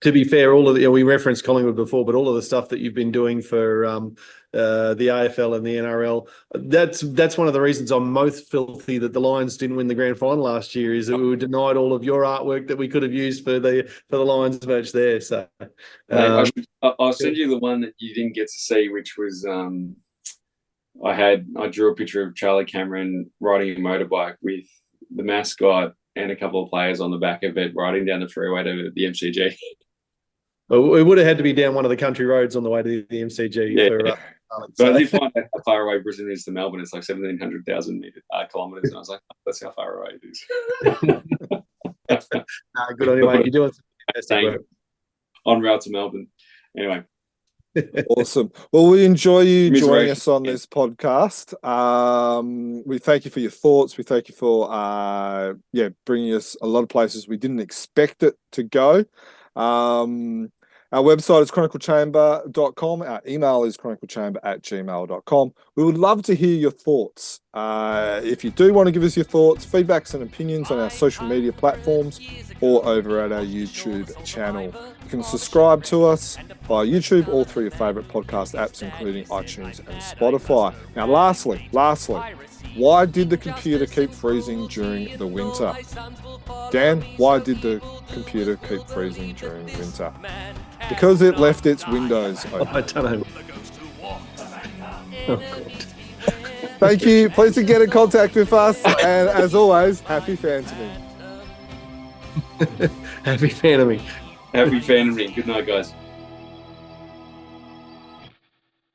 To be fair, all of we referenced Collingwood before, but all of the stuff that you've been doing for the AFL and the NRL, that's one of the reasons I'm most filthy that the Lions didn't win the grand final last year, is that we were denied all of your artwork that we could have used for the Lions merch there. So I'll send you the one that you didn't get to see, which was I drew a picture of Charlie Cameron riding a motorbike with the mascot and a couple of players on the back of it riding down the freeway to the MCG. Well, it would have had to be down one of the country roads on the way to the MCG. Yeah. But I did find out how far away Brisbane is to Melbourne. It's like 1,700,000 kilometres. And I was like, oh, that's how far away it is. Good on you, mate. You're doing some fantastic work. En route to Melbourne. Anyway. Awesome. Well, we enjoy you joining us on this podcast. We thank you for your thoughts. We thank you for bringing us a lot of places we didn't expect it to go. Our website is chroniclechamber.com. Our email is chroniclechamber@gmail.com. We would love to hear your thoughts. If you do want to give us your thoughts, feedbacks and opinions on our social media platforms or over at our YouTube channel. You can subscribe to us via YouTube or through your favourite podcast apps, including iTunes and Spotify. Now, lastly, why did the computer keep freezing during the winter? Dan, why did the computer keep freezing during winter? Because it left its windows open. I don't know. Oh, God. Thank you. Please get in contact with us. And as always, happy fantoming. Happy fantoming. Happy fantoming. Good night, guys.